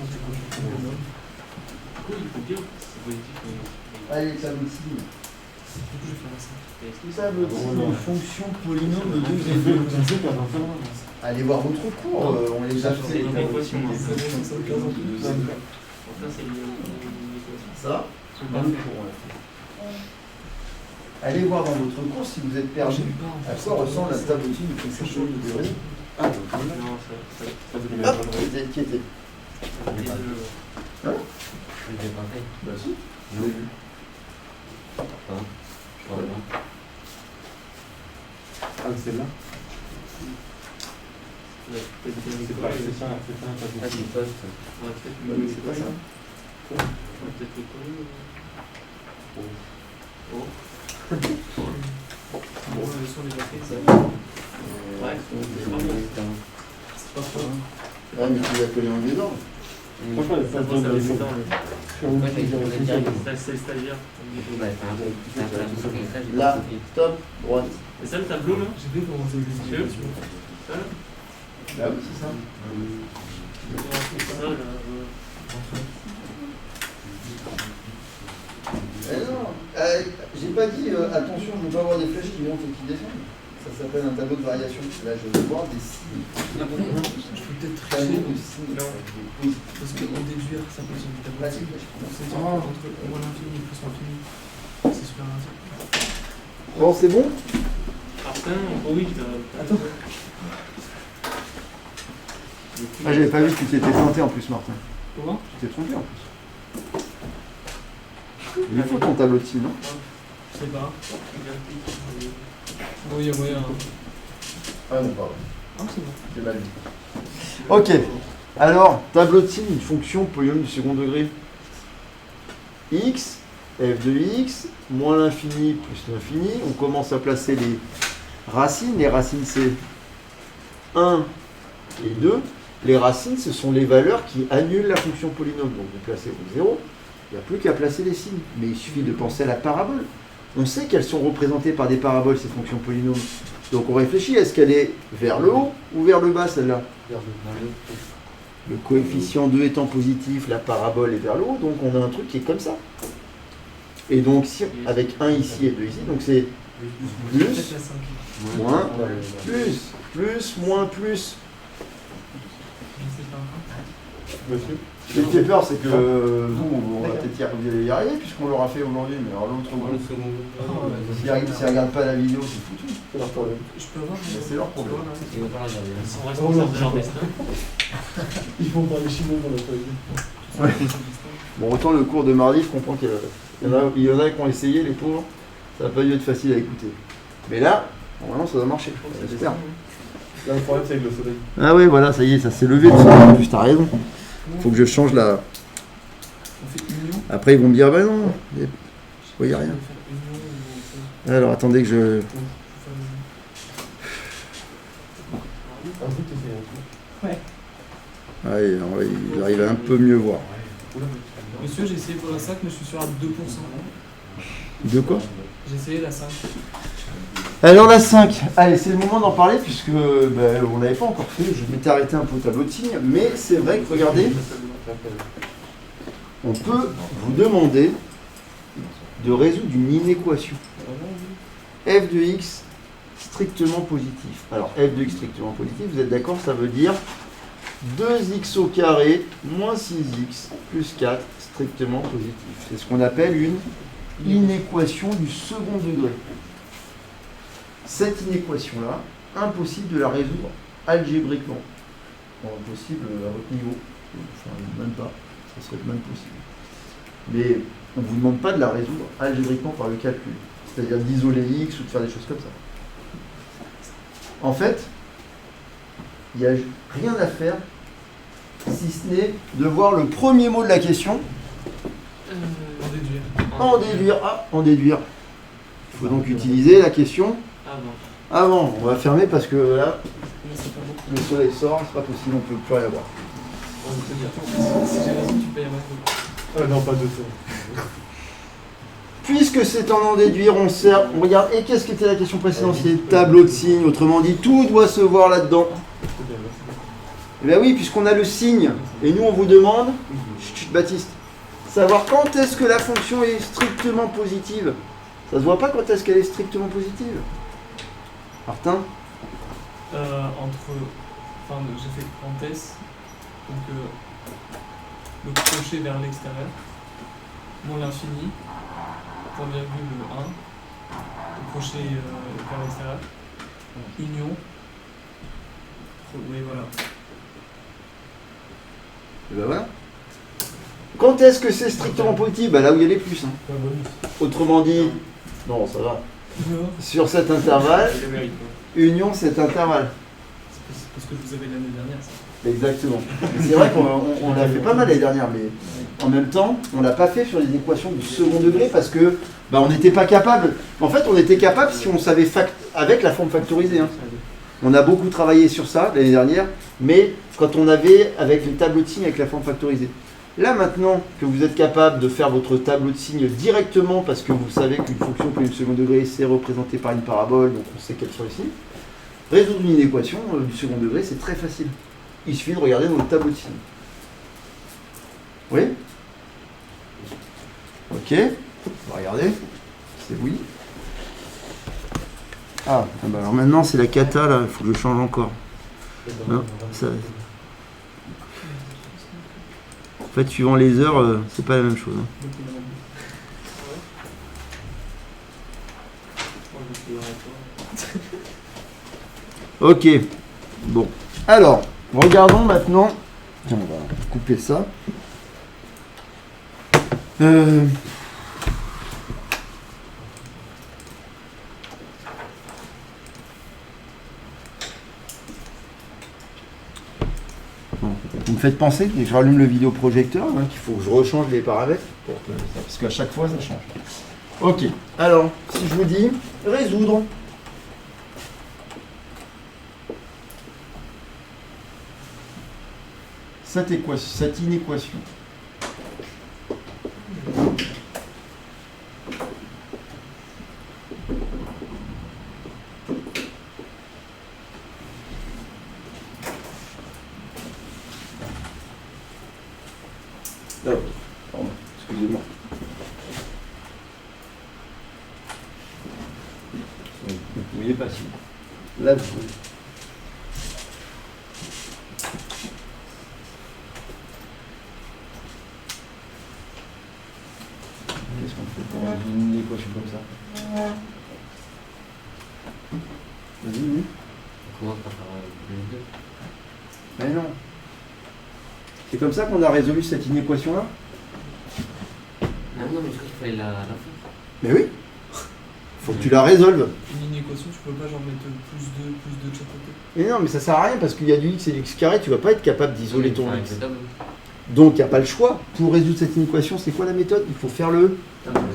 Du coup, il faut dire c'est positif ou négatif. Allez, tableau de signes. Du coup, je vais faire ça. Tableau de signes, fonction polynôme de 2 et 2. Allez voir votre cours, on les a fait. C'est une équation. Ça, c'est une équation. Ça, dans le cours, on l'a fait. Allez voir dans votre cours si vous êtes perdu. À quoi ressemble la table de signes de fonction polynôme de 2 et 2? Ah, donc Non, ça vous hop, qui était? Hein? Je l'ai pas fait. Bah si, je l'ai vu. Attends, je vois pas. Ah, celle-là C'est pas pas c'est ça, Ah, c'est poste. On va peut-être Bah oui, c'est pas ça. On va peut-être le coller. Oh. Bon, la leçon est déjà faite, ça. Ouais, c'est pas bon. C'est pas trop. Ah, mais tu l'as collé en désordre. Franchement, il y a plein de Moi, ça va gens tout qui le temps. Ouais, j'ai fait direct. C'est le stagiaire. Ouais, c'est un peu compliqué, ça, j'ai Là, pas compris. top, droite. C'est ça le tableau là? J'ai vu comment c'est Je vu. Ça là? Bah oui, c'est ça. Ça là. Non, j'ai pas dit attention, je ne veux pas avoir des flèches qui montent et qui descendent. Ça s'appelle un tableau de variation. Là, je veux voir des signes. Je peux peut-être Tableau tricher. de signes. Non. Oui. Parce qu'en déduire, ça peut être du tableau. Pratique. C'est entre moins l'infini plus l'infini. C'est super pratique. Bon, c'est bon? Martin, oh oui, Attends. Ah, j'avais pas vu que tu t'étais planté en plus, Martin. Comment? Tu t'es trompé en plus. Il faut ton tableau de signes, non? Je sais pas. Bon, il y a moyen. Ah non, pardon. Ah, c'est bon. J'ai mal vu. Ok. Alors, tableau de signes, une fonction polynôme du second degré. X, f de x, moins l'infini plus l'infini. On commence à placer les racines. Les racines, c'est 1 et 2. Les racines, ce sont les valeurs qui annulent la fonction polynôme. Donc, vous placez au 0. Il n'y a plus qu'à placer les signes. Mais il suffit de penser à la parabole. On sait qu'elles sont représentées par des paraboles, ces fonctions polynômes. Donc on réfléchit, est-ce qu'elle est vers le haut ou vers le bas, celle-là? Le coefficient 2 étant positif, la parabole est vers le haut, donc on a un truc qui est comme ça. Et donc, si, avec 1 ici et 2 ici, donc c'est plus, Peut-être la 5. moins, plus, moins, plus. Je sais pas. Monsieur? Ce qui me fait peur, c'est que vous, on va peut-être y arriver, puisqu'on l'aura fait aujourd'hui, mais alors l'autre groupe, s'ils ne regardent pas la vidéo, c'est foutu. C'est leur problème. Je peux avoir C'est leur problème. Il va falloir regarder. Ils sont responsables de leur destin. Ils font parler chinois dans notre vie. Bon, autant le cours de mardi, je comprends qu'il y en a qui ont essayé, les pauvres, ça n'a pas dû être facile à écouter. Mais là, normalement, ça doit marcher, j'espère. Là, le problème, c'est avec le soleil. Ah oui, voilà, ça y est, ça s'est levé, en plus, t'as raison. Faut que je change la... On fait union. Après, ils vont me dire, bah non, il n'y a rien. On fait union ou Alors, attendez que je... on fait Un truc, c'est un truc. Allez, il arrive à un peu mieux voir. Monsieur, j'ai essayé pour la 5, mais je suis sur à 2%. De quoi? J'ai essayé la 5. Alors la 5, allez, c'est le moment d'en parler puisque on n'avait pas encore fait, je m'étais arrêté un peu au tableau de signes, mais c'est vrai que, regardez, on peut vous demander de résoudre une inéquation. f de x strictement positif. Alors f de x strictement positif, vous êtes d'accord, ça veut dire 2x au carré moins 6x plus 4 strictement positif. C'est ce qu'on appelle une inéquation du second degré. Cette inéquation-là, impossible de la résoudre algébriquement. Bon, impossible à votre niveau, enfin, même pas, ça serait même possible. Mais on ne vous demande pas de la résoudre algébriquement par le calcul, c'est-à-dire d'isoler x ou de faire des choses comme ça. En fait, il n'y a rien à faire si ce n'est de voir le premier mot de la question, En déduire. en déduire. Ah, en déduire. Il faut donc utiliser la question avant. On va fermer parce que là, Mais c'est pas beaucoup. le soleil sort, c'est pas possible, on ne peut plus rien voir. Si j'ai raison, tu payes à ma faute. Ah non, pas de ça. Puisque c'est en déduire, on regarde. Et qu'est-ce qu'était la question précédente? C'était tableau de signes. Autrement dit, tout doit se voir là-dedans. C'est bien, merci. Eh bien oui, puisqu'on a le signe. Et nous, on vous demande, chut, Baptiste, savoir quand est-ce que la fonction est strictement positive. Ça se voit pas quand est-ce qu'elle est strictement positive. Martin? Enfin, j'ai fait parenthèse. Donc, le crochet vers l'extérieur. Moins l'infini. Point virgule 1. Le crochet vers l'extérieur. Union. Oui, voilà. Et ben voilà. Quand est-ce que c'est strictement positif? Bah là où il y a les plus. Hein. Pas bonus. Autrement dit, non, ça va. Sur cet intervalle, union cet intervalle. C'est parce que je vous avais l'année dernière, ça. Exactement. C'est vrai qu'on l'a fait pas mal l'année dernière, mais en même temps, on l'a pas fait sur les équations du second degré parce que on n'était pas capable. En fait, on était capable si on savait avec la forme factorisée. Hein. On a beaucoup travaillé sur ça l'année dernière, mais quand on avait avec le tableau de signes avec la forme factorisée. Là maintenant que vous êtes capable de faire votre tableau de signes directement parce que vous savez qu'une fonction pour une second degré c'est représenté par une parabole, donc on sait quels sont les signes, résoudre une équation du second degré c'est très facile. Il suffit de regarder dans le tableau de signes. Oui? Ok, on va regarder. C'est oui. Ah, bah alors maintenant c'est la cata là, il faut que je change encore. Non, ça... En fait, suivant les heures, c'est pas la même chose. Hein. Ok, bon. Alors, regardons maintenant. Tiens, on va couper ça. Vous me faites penser que je rallume le vidéoprojecteur, hein, qu'il faut que je rechange les paramètres, parce qu'à chaque fois ça change. Ok, alors, si je vous dis résoudre cette inéquation. Pardon, excusez-moi. Vous ne pouviez pas suivre. Là, vous pouvez. Qu'est-ce qu'on fait pour résoudre une équation comme ça? Vas-y, oui. Comment par les deux? Mais non. C'est comme ça qu'on a résolu cette inéquation-là? Ah non, mais je crois qu'il fallait la faire. Mais oui. Faut que tu la résolves. Une inéquation, tu peux pas genre mettre plus de chaque côté. Mais non, mais ça sert à rien parce qu'il y a du x et du x carré, tu vas pas être capable d'isoler ton Avec x. le tableau. Donc il n'y a pas le choix. Pour résoudre cette inéquation, c'est quoi la méthode? Il faut faire le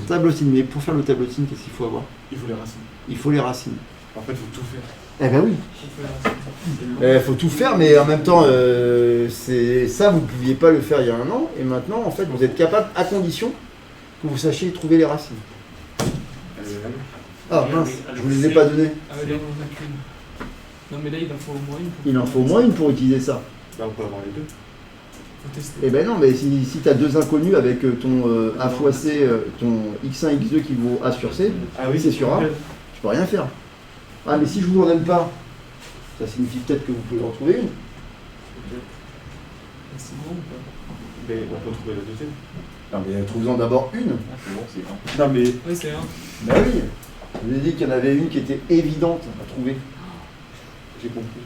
tableau de signes. Mais pour faire le tableau de signes, qu'est-ce qu'il faut avoir? Il faut les racines. Il faut les racines. En fait, il faut tout faire. Eh ben oui. Il faut tout faire, mais en même temps, c'est ça, vous ne pouviez pas le faire il y a un an. Et maintenant, en fait, vous êtes capable, à condition que vous sachiez trouver les racines. Ah mince, je vous les ai pas données. Ah ouais, là, on en a qu'une. Non, mais là, il en faut au moins une. Il en faut au moins une pour utiliser ça. Là, on peut avoir les deux. Faut tester. Eh ben non, mais si tu as deux inconnus avec ton A fois C, ton x1, x2 qui vaut A sur C, Ah oui, c'est sur A, tu peux rien faire. Ah, mais si je vous en donne pas, ça signifie peut-être que vous pouvez en trouver une. C'est bon ou pas? Mais on peut trouver la deuxième. Non, mais trouvez-en d'abord une. C'est bon, c'est un. Non, mais. Oui, c'est un. Bah oui, je vous ai dit qu'il y en avait une qui était évidente à trouver. J'ai compris.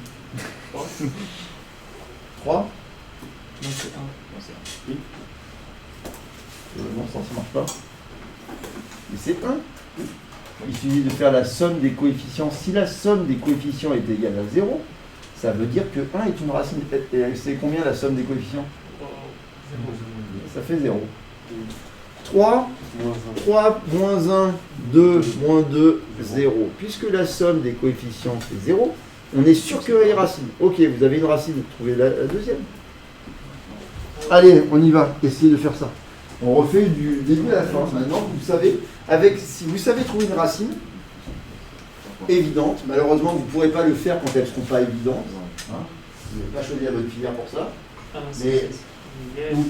3. Non, c'est un. Non, c'est un. Oui. Non, ça marche pas. Mais c'est 1. Il suffit de faire la somme des coefficients. Si la somme des coefficients est égale à 0, ça veut dire que 1 est une racine. Et c'est combien la somme des coefficients? Ça fait 0. 3, 3, moins 1, 2, moins 2, 0. Puisque la somme des coefficients fait 0, on est sûr qu'il y a les racines. Ok, vous avez une racine, trouvez la deuxième. Allez, on y va, essayez de faire ça. On refait du début à la fin. Maintenant, vous savez, si vous savez trouver une racine évidente, malheureusement, vous ne pourrez pas le faire quand elles ne seront pas évidentes. Hein, vous n'avez pas choisi la bonne filière pour ça. Mais,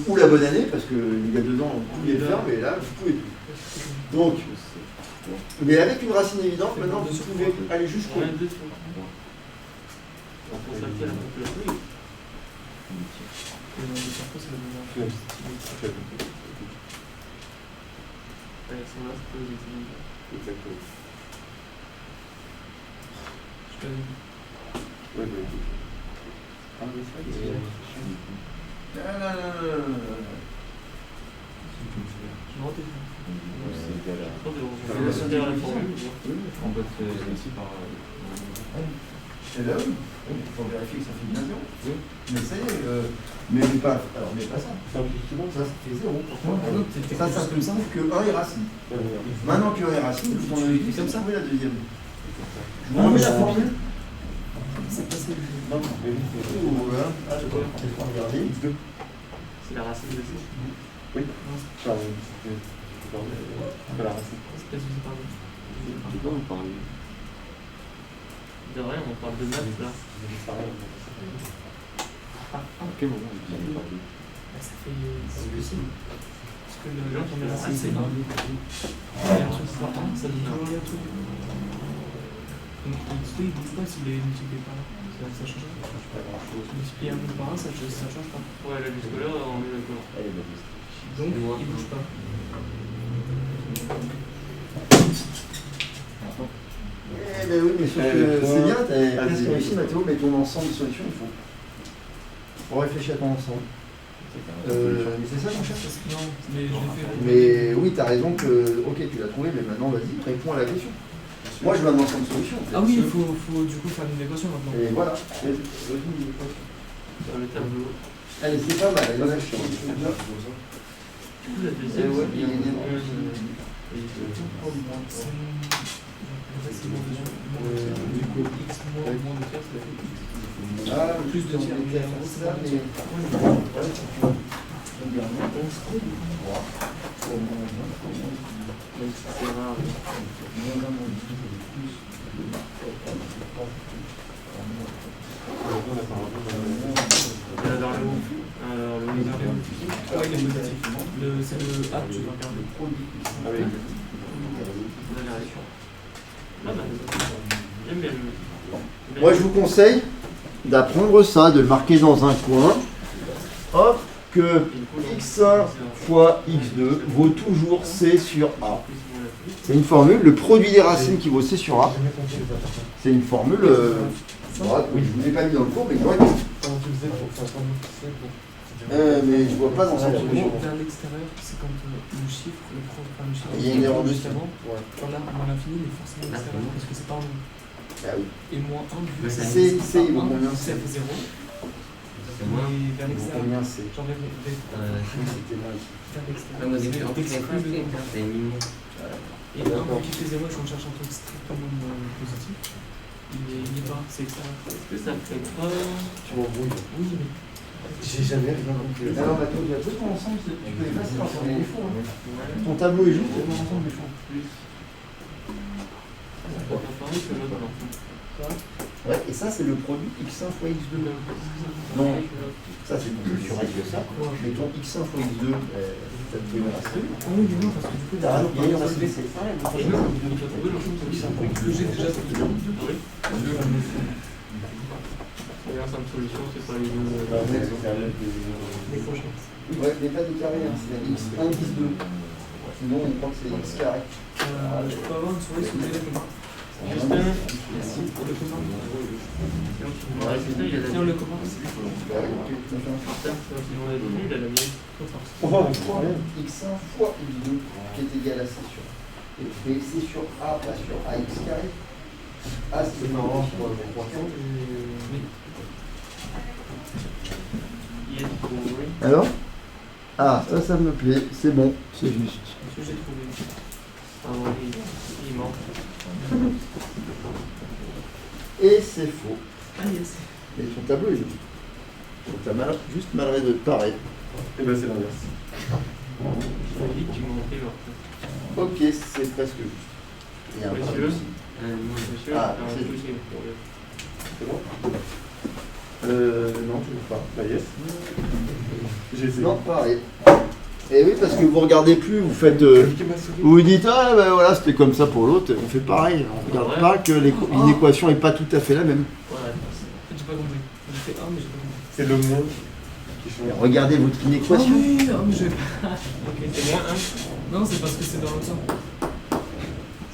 ou la bonne année, parce qu'il y a 2 ans, vous pouviez le faire, mais là, vous pouvez plus. Donc, mais avec une racine évidente, maintenant, vous pouvez aller jusqu'au bout. Exactement. Je te dis. Ouais, mais. Ah, mais ça, Non. Je me retiens. En fait, c'est ici par. Et là, oui. Il faut vérifier que ça fait bien 0. Mais ça y est, mais pas. Alors, mais pas ça. Ça fait 0. Ça te prouve que 1 est racine. Maintenant que 1 est racine, vous en avez comme ça, la deuxième. Je vous remets la formule. c'est passé. Non, mais oui, c'est Voilà. Ah, je vois. C'est pas regarder. X2. C'est la racine de 6. Oui. Enfin, c'est pas la racine. C'est pas divisé par deux. De quoi on parle? De rien, on parle de maths là. C'est pareil. À quel moment on dit Bah, ça fait. C'est possible. Parce que là, on est racine, c'est 1. Il y a un truc par 1, ça donne toujours un truc. Donc, X2, il bouge pas s'il est multiplié par 1. Ça change pas. Multiplier un par 1, ça change pas. Ouais, là jusque là, on est d'accord. Donc, il bouge pas. Eh ben oui, mais sauf que c'est bien, t'as presque réussi Mathéo, mais ton ensemble de solutions, il faut. On réfléchit à ton ensemble. Mais c'est ça qu'on cherche. Non, mais je l'ai fait. Mais oui, t'as raison que, ok, tu l'as trouvé, mais maintenant, vas-y, réponds à la question. Moi, je veux un ensemble de solutions. Ah oui, il faut du coup faire une équation maintenant. Et voilà. Sur le tableau. Allez, c'est pas mal. Allez, Du coup, la deuxième, ouais, c'est il y a une C'est du coup x moins de tiers, ça fait Ah, plus de tiers. C'est ça, mais. même si c'est rare. Alors le Ouais, il est positif. C'est le A que tu vas regarder. Ah oui. Moi, je vous conseille d'apprendre ça, de le marquer dans un coin. Hop, que x1 fois x2 vaut toujours c sur a. C'est une formule, le produit des racines qui vaut c sur a. C'est une formule. Oui, je ne vous l'ai pas mis dans le cours, mais correct. Comment tu faisais pour faire comme C pour. Mais je vois pas dans cette solution. Vers l'extérieur, c'est quand le chiffre, le chiffre. Il y a une erreur juste dessus. avant. Ouais. Quand là, moins l'infini, il est forcément l'extérieur parce que c'est pas un nombre. Ah oui. Et moins 1, vu que C, il vaut combien ça fait 0. C'est moi. Et vers l'extérieur. Combien C J'enlève vers C'était là. Comme au début, en plus, c'est pas fait, c'est mignon. Et 1 qui fait 0, je cherche un truc strictement positif. Il est pas, c'est extérieur. Est-ce que ça fait pas. Tu m'embrouilles. Oui, mais. J'ai jamais rien compris. Alors, Mathieu, tu as tout ton ensemble, tu peux effacer l'ensemble des défauts. Ton tableau est juste ton ensemble des défauts. C'est pas pareil que l'autre, non. Ouais, et ça, c'est le produit x1 fois x2. Non, ça, c'est beaucoup plus sur que ça. Mais ton x1 fois x2, ça te fait une racine. Ah oui, mais non, parce que du coup, T'as il y a une racine. j'ai déjà fait. Et l'ensemble solution, c'est pas les deux. Décroché. Ouais, mais pas des carrés, hein, c'est x1, x2. Sinon, on croit que c'est x carré. Je peux avoir une souris sous les lèvres. Justin, Merci pour le copain. Tiens, le copain. Bah oui, tout à fait. on a dit, il a la mienne. Oh, incroyable. x1 fois x2 qui est égal à c sur A. Et c sur A, pas sur ax carré. A, c'est marrant pour l'équation. Alors? Ah, ça me plaît, c'est bon, c'est juste. Ce que j'ai trouvé. Ah oui, il manque. Et c'est faux. Ah, yes. Et ton tableau est juste. Donc t'as juste mal pareil. Et ben c'est l'inverse. Il dit que tu manquais leur. Ok, c'est presque juste. Il y a un Monsieur. problème aussi. Monsieur, Ah, un c'est souci. C'est bon non, toujours pas. Bah yes. J'ai essayé. Non, pareil. Et oui, parce que vous regardez plus, vous faites. Vous vous dites, ah ben voilà, c'était comme ça pour l'autre, on fait pareil. On regarde pas que une équation n'est pas tout à fait la même. Ouais, J'ai pas compris. J'ai fait 1, mais j'ai pas compris. C'est le moins qui change. Regardez votre Ah inéquation. oui, non, mais j'ai. ok, c'est moins 1. Non, c'est parce que c'est dans l'autre sens.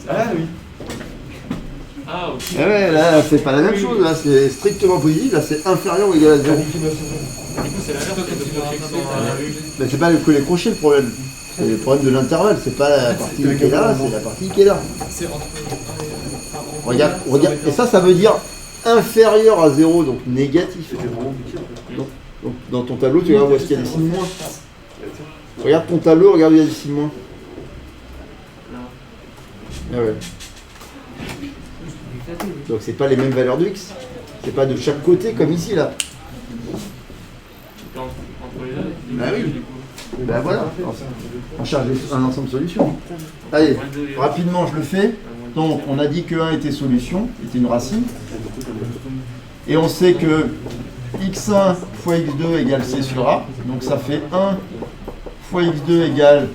Ah oui. Ah, ok. Ah ouais, là, c'est pas la même chose, là, c'est strictement positif, là, c'est inférieur ou égal à 0. Du coup, c'est l'inverse de projection à la vue. Mais c'est pas que les crochets le problème. C'est le problème de l'intervalle, c'est pas la partie qui est là, c'est la partie qui est là. C'est entre 1 et. Regarde, et ça veut dire inférieur à 0, donc négatif. C'était vraiment piqué en fait. Donc dans ton tableau, tu vois où est-ce qu'il y a des signes moins. Regarde ton tableau, regarde où il y a des signes moins. Là. Ah ouais. Donc c'est pas les mêmes valeurs de x. C'est pas de chaque côté comme ici là. Entre les deux, Bah oui. Ben voilà, on charge un ensemble de solutions. Allez, rapidement je le fais. Donc on a dit que 1 était solution, était une racine. Et on sait que x1 fois x2 égale c sur a. Donc ça fait 1 fois x2 égale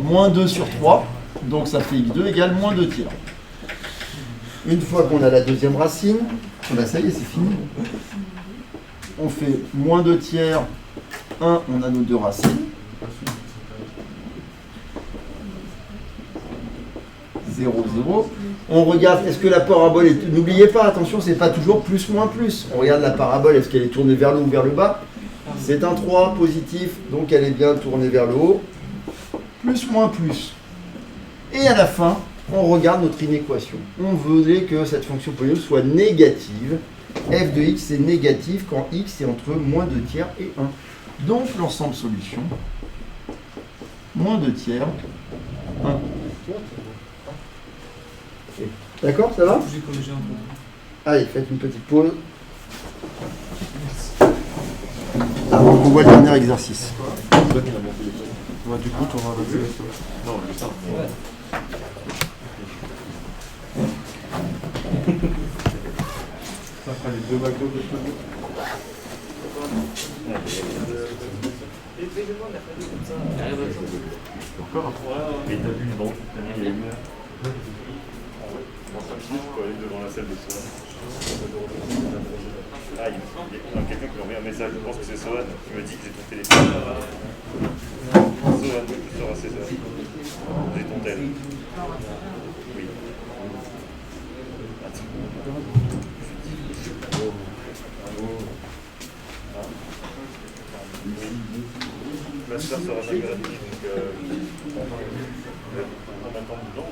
moins 2 sur 3. Donc ça fait x2 égale moins 2 tiers. Une fois qu'on a la deuxième racine, ça y est, c'est fini. On fait moins 2 tiers, 1, on a nos deux racines. 0, 0. On regarde, est-ce que la parabole est... N'oubliez pas, attention, c'est pas toujours plus, moins, plus. On regarde la parabole, est-ce qu'elle est tournée vers le haut ou vers le bas? C'est un 3 positif, donc elle est bien tournée vers le haut. Plus, moins, plus. Et à la fin, on regarde notre inéquation. On voudrait que cette fonction polynomiale soit négative. F de x est négatif quand x est entre moins 2 tiers et 1. Donc l'ensemble solution, moins 2 tiers, 1. D'accord, ça va? J'ai corrigé un peu. Allez, faites une petite pause. Avant qu'on voit le dernier exercice. Du coup, tu auras l'installation. Non, le ça. Ça fera les deux McDo que je peux dire. Encore? Et t'as vu, bon, il y a une heure. En 5 minutes, je peux aller devant la salle de soin. Ah, il y a quelqu'un qui m'a envoyé un message, je pense que c'est Sohan, qui me dit que j'ai ton téléphone. Sohan, tu seras César. J'ai ton tel. Oui. Attends. Ma soeur sera jamais gratuite, donc on attend dedans.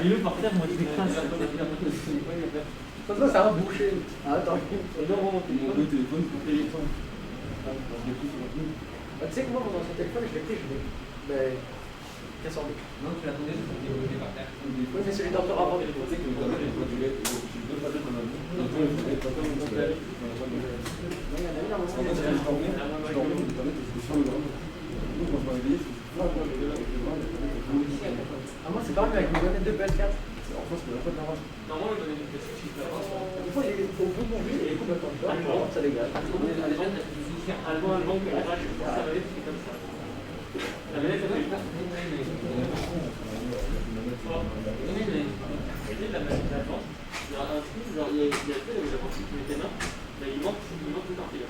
Il est par terre, moi je m'écrase. Ça va boucher. Attends. Non, mon téléphone. Tu sais que moi, mon ancien téléphone, je l'ai pris, je l'ai. Mais. Qu'est-ce qu'on dit? Non, tu l'as donné, je l'ai bloqué par terre. Oui, mais celui d'encore avant, je l'ai posé. Ah, moi, c'est pareil avec mes données de PS4. En France, c'est la faute d'avant. Normalement, les données de PS4, des fois, il est au bout de mon but et il coupe le temps. Ça dégage. Allemand, ça va être comme ça. La manette, elle fait pas. La manette d'avance, il y a un truc, genre, il y a fait avec la porte qui met tes mains, mais il manque tout partir.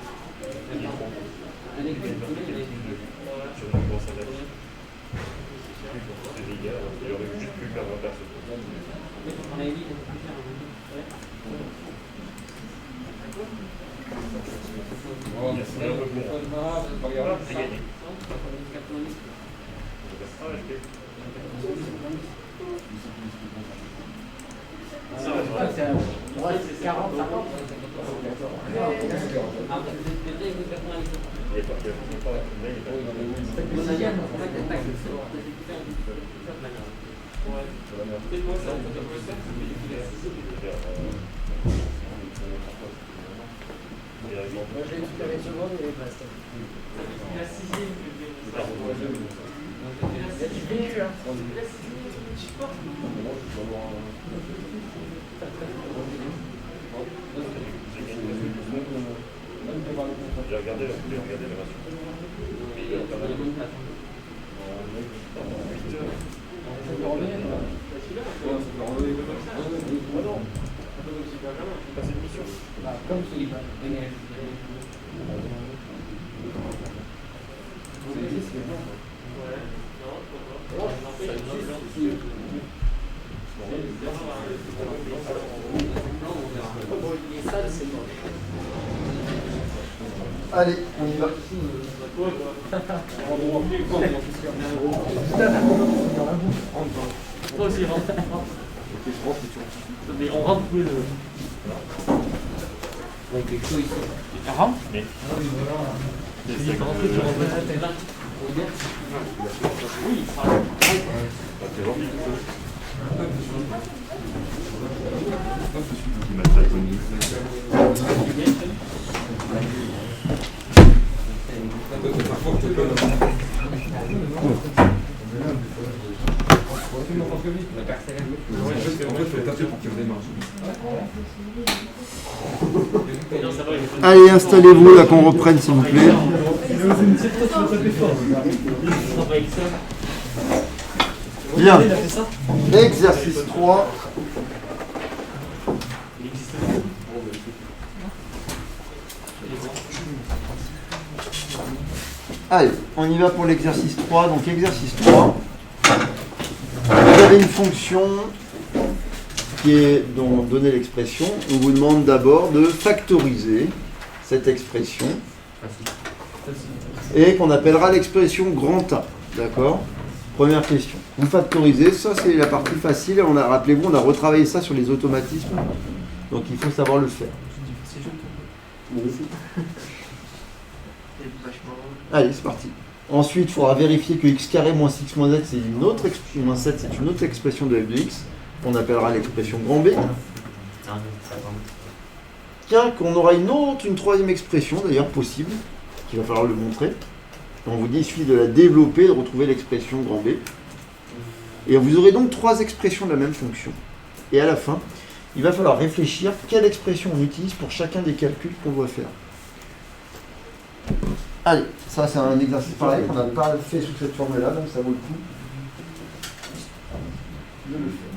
Je pense à la faire 20 personnes. On avait dit qu'on pouvait faire un peu. Merci, un peu plus. Voilà, c'est gagné. Ah, je fais. C'est 40, 50. Il est pas là, il est pas J'ai regardé la version. Il y a pas mal de 8 heures. Passer une mission. Comme Philippe. Allez, on y va. Toi aussi, rentre. Mais on rentre tous les deux. Avec quelque chose ici. Rentre. Mais. Tu dis que rentrer, tu rentres. T'es là. Oui, ça va. Il m'a fait Tony. Allez, installez-vous là qu'on reprenne s'il vous plaît. Bien. Exercice 3. Allez, on y va pour l'exercice 3. Donc exercice 3. Vous avez une fonction qui est dont donner l'expression. On vous demande d'abord de factoriser cette expression et qu'on appellera l'expression grand A. D'accord ? Première question. Vous factorisez, ça c'est la partie facile. Rappelez-vous, on a retravaillé ça sur les automatismes. Donc il faut savoir le faire. Allez, c'est parti. Ensuite, il faudra vérifier que x carré moins 6 moins z, c'est une autre moins 7, c'est une autre expression de f de x. On appellera l'expression grand B. Tiens, qu'on aura une troisième expression, d'ailleurs possible, qu'il va falloir le montrer. On vous dit, il suffit de la développer, de retrouver l'expression grand B. Et vous aurez donc 3 expressions de la même fonction. Et à la fin, il va falloir réfléchir quelle expression on utilise pour chacun des calculs qu'on doit faire. Allez, ça c'est un exercice pareil qu'on n'a pas fait sous cette forme-là, donc ça vaut le coup de le faire.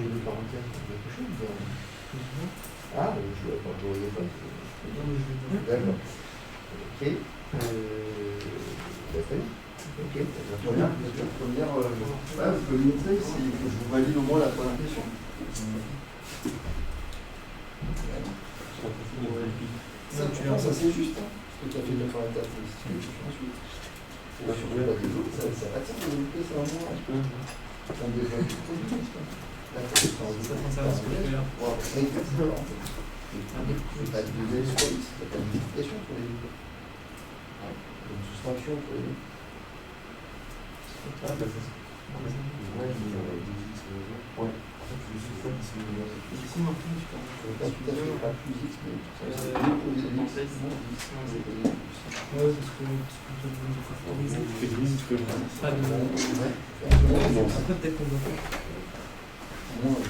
changer de parenthèse pour quelque chose. Ah, je ne voyais pas. D'accord. Ok. D'accord. Ok. La première, ouais, vous pouvez montrer si je vous valide au moins la première question. Ça c'est juste, hein, ce que tu as fait de la première table. Ensuite. Là, sur les autres, ça attire de développer, ça va moins. On développe tout le temps. Là, ça va se faire. Pas de multiplication pour les deux. Une soustraction pour les deux. Ouais. Pas plus X, Après, peut-être qu'on doit faire. moins X.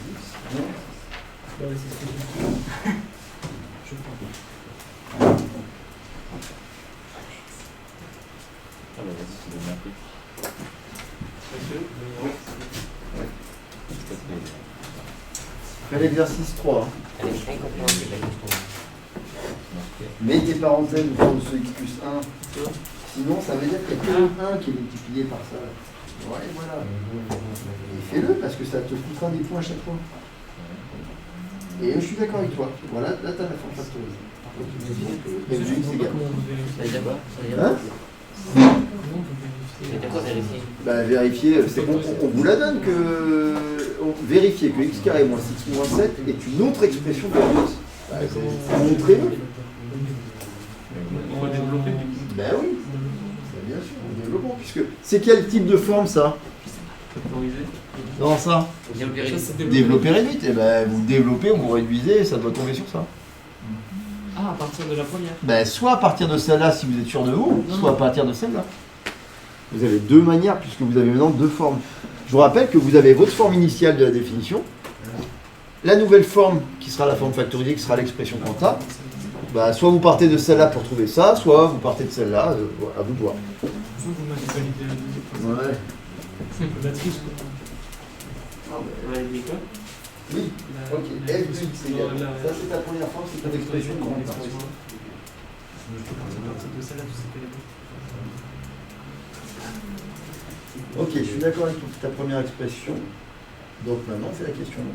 Ouais, c'est ce que je dis. Je crois. Ah bah vas-y, c'est bien pris. Après l'exercice 3. Elle est incompréhensible, la question. Mets tes parenthèses au fond de ce x plus 1. Sinon, ça veut dire qu'il y a que 1 qui est multiplié par ça. Ouais, voilà. Et fais-le parce que ça te coûtera des points à chaque fois. Et je suis d'accord avec toi. Voilà, là, tu as la forme factorisée. Je sais pas comment on peut Ça veut dire quoi? Hein? Comment on peut Ça veut vérifier? dire quoi vérifier? Bah, vérifier, c'est qu'on vous la donne que. Vérifier que x carré moins 6 moins 7 est une autre expression que x. Bah, montrez-le. On va développer du coup. Ben oui, bien sûr, en développement, puisque c'est quel type de forme ça? Factoriser. Non, ça. Développer Ça, c'est Développer réduite, et ben vous développez, vous réduisez, et ça doit tomber sur ça. Ah, à partir de la première. Ben soit à partir de celle-là si vous êtes sûr de vous, Non, soit à partir de celle-là. Vous avez deux manières, puisque vous avez maintenant deux formes. Je vous rappelle que vous avez votre forme initiale de la définition, la nouvelle forme qui sera la forme factorisée, qui sera l'expression quanta. Bah, soit vous partez de celle-là pour trouver ça, soit vous partez de celle-là, à vous de voir. Soit vous m'avez validé la deuxième. Ouais. C'est un peu la triche, quoi. On va aider quoi? Oui, La- ok. la- F de x égale. la- Ça c'est ta première forme, c'est ta expression quanta. À partir de celle-là, tu sais qu'elle est bonne. Ok, je suis d'accord avec ta première expression. Donc maintenant, on fait la question suivante.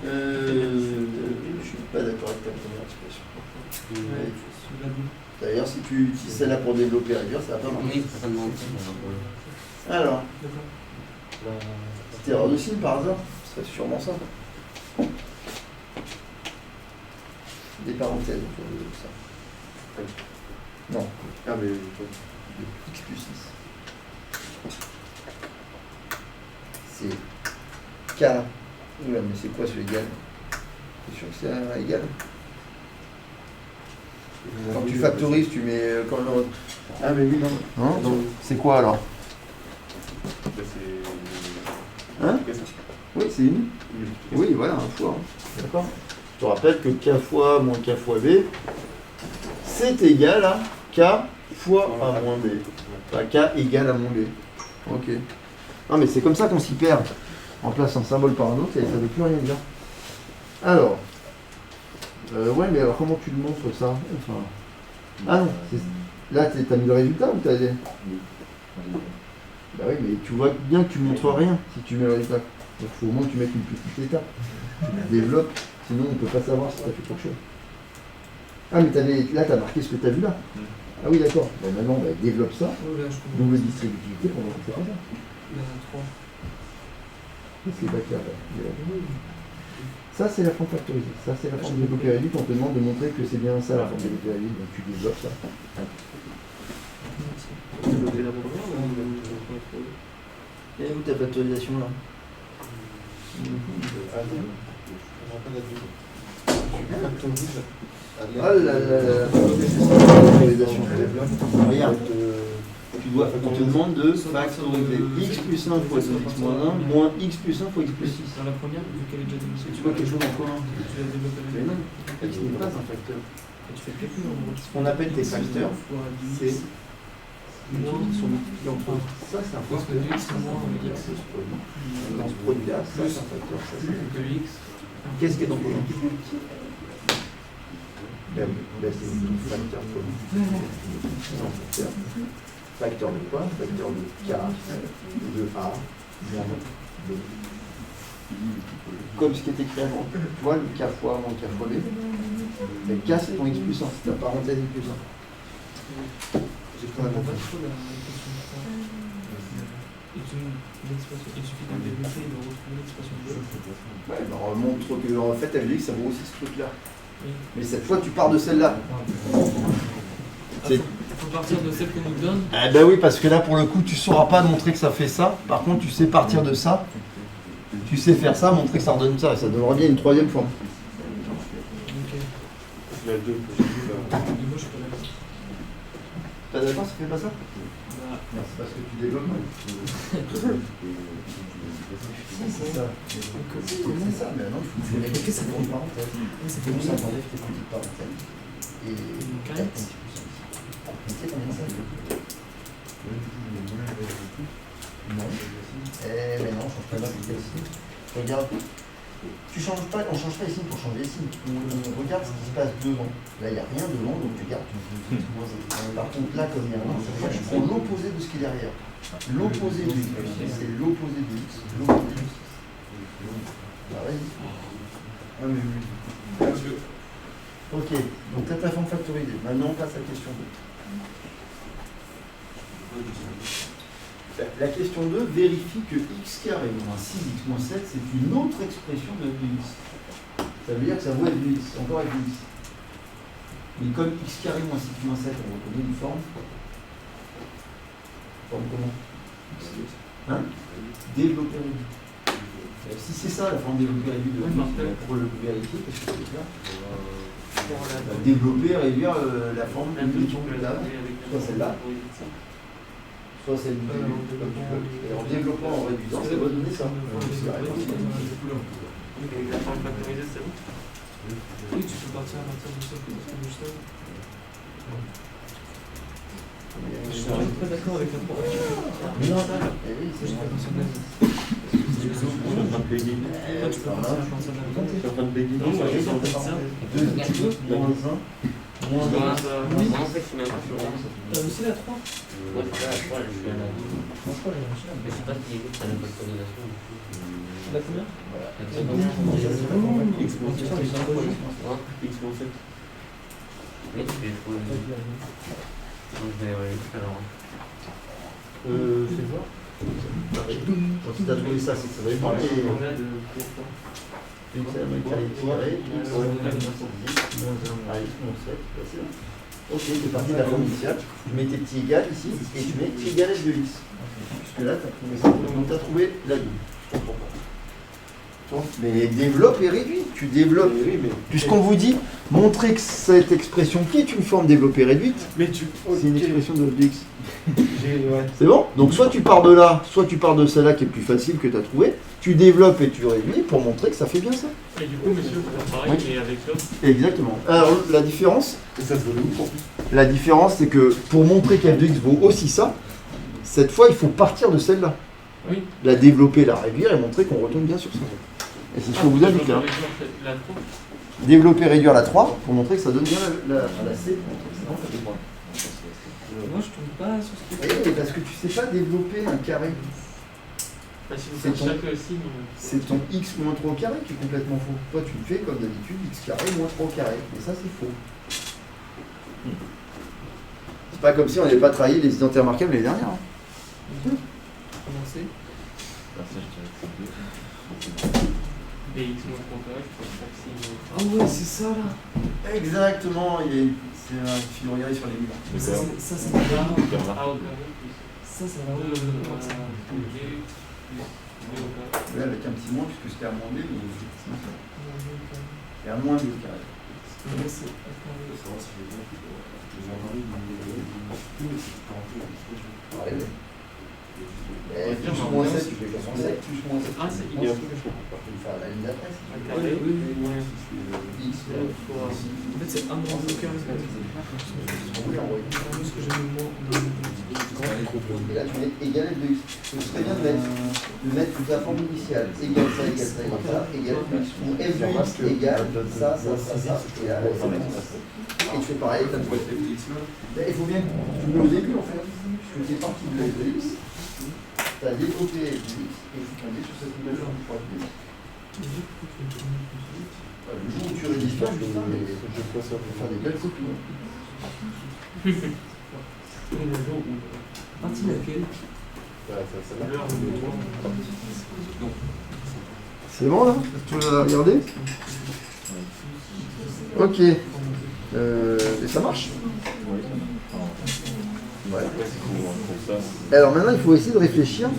Je suis pas d'accord avec ta première expression. Ouais, celui-là, bon. D'ailleurs, si tu utilises celle-là pour développer et réduire, ça va pas marcher. Oui, ça me mentir. Alors, D'accord. petite erreur de signe par hasard, ce serait sûrement ça. Des parenthèses autour de ça. Non. Ah, mais x plus 6. C'est k. Oula, mais c'est quoi ce égal? C'est sûr que c'est un égal? Quand tu factorises, tu mets. Ah, mais oui, non. Hein? Donc, c'est quoi alors? Hein? Oui, c'est une. Oui, voilà, un fois. Hein. D'accord. Je te rappelle que k fois moins k fois b, c'est égal à k fois a moins b. Enfin, k égale à moins b. Ok. Non, mais c'est comme ça qu'on s'y perd. En place un symbole par un autre, et ça ne veut plus rien dire. Alors. Ouais, mais alors comment tu le montres ça? Enfin. Ah non, là, t'as mis le résultat ou t'as des. Bah oui, mais tu vois bien que tu montres rien si tu mets le résultat. Donc il faut au moins que tu mettes une petite étape. Tu la développes, sinon on ne peut pas savoir si tu as fait quelque chose. Ah, mais là, tu as marqué ce que tu as vu là. Ah oui, d'accord. Bah, maintenant, développe ça. Oh, là, je comprends. Nouvelle distributivité pour voir que c'est pas ça. Il y en a 3. Qu'est-ce qui est pas clair là? Ça, c'est la forme factorisée. Ça, c'est la forme développée réduite. On te demande de montrer que c'est bien ça la forme développée réduite. Donc tu développes ça. Développer la première ou Et où ta factorisation là? Ah là là là, factorisation. Regarde, on te demande de factoriser x plus 1 fois 2x moins 1 moins x plus 1 fois x plus 6. Dans la première, vu qu'elle est déjà développée, Tu vois quelque chose en commun? tu l'as développée Mais avec non, x n'est pas un facteur. Et tu fais plus en gros. Ce qu'on appelle tes facteurs, c'est moins qui sont multipliés entre eux. Ça, c'est un parce que facteur. 2x moins X, x c'est ce produit. Dans ce produit-là, ça, c'est un facteur. Ça, c'est- que x. Qu'est-ce qui est dans le produit? Ben, c'est le facteur produit. Non, facteur de quoi? Facteur de K, de A, moins B. Comme ce qui est écrit avant. Tu vois, le K fois A moins K fois B. Le K, c'est ton X plus 1, c'est ta parenthèse X plus 1. J'ai Je comprends pas trop la question de ça. Il suffit d'un développer et de retrouver l'expression de jeu. Ouais, ben on montre que en fait, elle dit que ça vaut aussi ce truc-là. Oui. Mais cette fois, tu pars de celle-là. Il faut partir de celle que nous donne. Eh ben oui, parce que là, pour le coup, tu sauras pas montrer que ça fait ça. Par contre, tu sais partir de ça. Tu sais faire ça, montrer que ça redonne ça. Et ça donnera bien une troisième forme. Ok. Il y a deux possibles. Et moi, je suis pas d'accord. T'as d'accord, ça fait pas ça? Bah, Non, c'est parce que tu développes mal. C'est ça. C'est ça, mais non, il faut répéter ça pour une parenthèse. C'est comme ça, t'enlèves tes petites parenthèses. Et tu sais combien ça fait? Non. Eh, mais non, on change pas là, c'est ici. Regarde. Tu changes pas, on change pas les signes pour changer les signes. On regarde ce qui se passe devant. Là, il n'y a rien devant, donc tu gardes. Par contre, là, comme il y a un, cette fois, tu prends l'opposé de ce qui est derrière. L'opposé du X, c'est l'opposé du X. L'opposé du X. Bah, vas-y. Ah, mais oui. Ok, donc tu as ta forme factorisée. Maintenant, on passe à la question 2. La question 2 vérifie que x carré moins 6x moins 7, c'est une autre expression de x. Ça veut dire que ça vaut f de x, encore f de x. Mais comme x carré moins 6x moins 7, on reconnaît une forme. Forme comment? Hein? Développé réduit. Si c'est ça la forme développée réduite de x, pour le vérifier, qu'est-ce que ça veut dire? Développer, réduire la forme de là, soit celle-là, soit celle du début, comme tu veux. Et en développant, en réduisant, ça va donner ça. La forme factorisée, c'est bon? oui, tu peux partir à partir de celle que tu as juste là. Je suis pas d'accord avec la proportion. Non, eh oui, c'est Je vrai. Je suis en train de bégayer. Toi, tu peux partir à partir de la Je suis en train de bégayer. Non, moi, je sens comme ça. 2 tu veux, moins 1, moins 1. En fait, je suis même pas sur la. T'as aussi la 3? Ouais, c'est là, je crois, je suis à la. Mais je sais pas qui est à la factorisation. La combien? X moins 7. X moins 7. Oui, je vais trouver. Donc, je vais alors. Fais voir. Quand tu as trouvé ça, c'est que ça va être marqué. On a de pourcent. X carré, X moins 1, X moins 7, c'est là. Ok, tu es parti de la forme initiale. Tu mets tes petits égales ici, et tu mets t égale f de x. Puisque là, tu as trouvé ça. Donc, tu as trouvé la ligne. Je comprends pas. Mais développe et réduit. Tu développes. Oui, mais. Puisqu'on vous dit, montrer que cette expression qui est une forme développée réduite, Mais tu. c'est une expression de f de x. Ouais. C'est bon? Donc soit tu pars de là, soit tu pars de celle-là qui est plus facile que tu as trouvé, tu développes et tu réduis pour montrer que ça fait bien ça. Et du coup, monsieur, on va faire pareil, mais avec l'autre. Exactement. Alors la différence, Et ça se donne où en plus? la différence c'est que pour montrer qu'f de x vaut aussi ça, cette fois il faut partir de celle-là. Oui. La développer, la réduire et montrer qu'on retombe bien sur ça. Et c'est ce que vous avez fait. Hein. La 3. Développer, réduire la 3 pour montrer que ça donne bien la C. Pour montrer que ça fait des points. Moi, je tombe pas sur ce que Et parce que tu sais pas développer un carré. Bah, si vous C'est faites ton- chaque signe. C'est ton x moins 3 au carré qui est complètement faux. Toi tu le fais comme d'habitude, x carré moins 3 au carré. Mais ça c'est faux. C'est pas comme si on n'avait pas travaillé les identités remarquables l'année dernière. Hein. commencer. Bx moins 3 carré, je pense chaque signe. Ah ouais, c'est ça là. Exactement, c'est un figuré sur les murs. Mais ça, c'est vraiment. A au carré plus. Ça, c'est 2 vraiment. B plus B au carré. Là avec un petit moins puisque c'était à moins b, mais c'est à moins b au carré. Ouais, ouais. Plus moins 7, tu fais 7, plus moins 7. Ah, c'est Il y a un x. truc que je comprends pas. Tu peux faire la ligne d'après. Un carré, moins X. fois. En fait, c'est 1 moins 2 carré. On peut l'envoyer. Parce que j'ai mis moins dans Et là, tu mets égal f de x. Donc, ce serait bien de mettre la forme initiale. Égal ça, égal ça, égal ça, égal f de x. Ou f de x égale ça, ça, ça, ça. Et là, et tu fais pareil. Il faut bien que tu le mets au début, en fait. Parce que tu es parti de f de x. Tu as développé f de x et tu tombes sur cette nouvelle forme pour f de x. Le jour où tu rédiges bien, putain, mais je peux faire des belles copies. partie laquelle C'est bon là? Tu l'as regardé? Ok. Et ça marche? Ouais. Alors maintenant il faut essayer de réfléchir.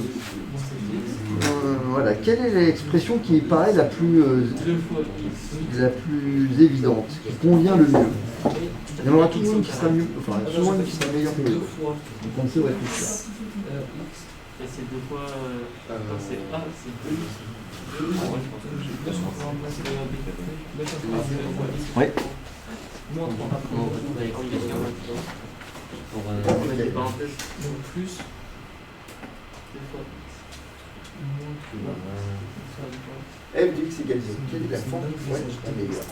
Voilà, quelle est l'expression qui paraît la plus évidente, qui convient le mieux? Il y en aura toujours une qui sera mieux, enfin souvent une qui sera meilleure que l'autre. Donc on sait réfléchir. Et c'est 2 fois. C'est A, c'est 2. Oui. On retrouve avec une question pour Les parenthèses. Donc plus 2 fois F de x égale 0. Quelle est la forme améliorée?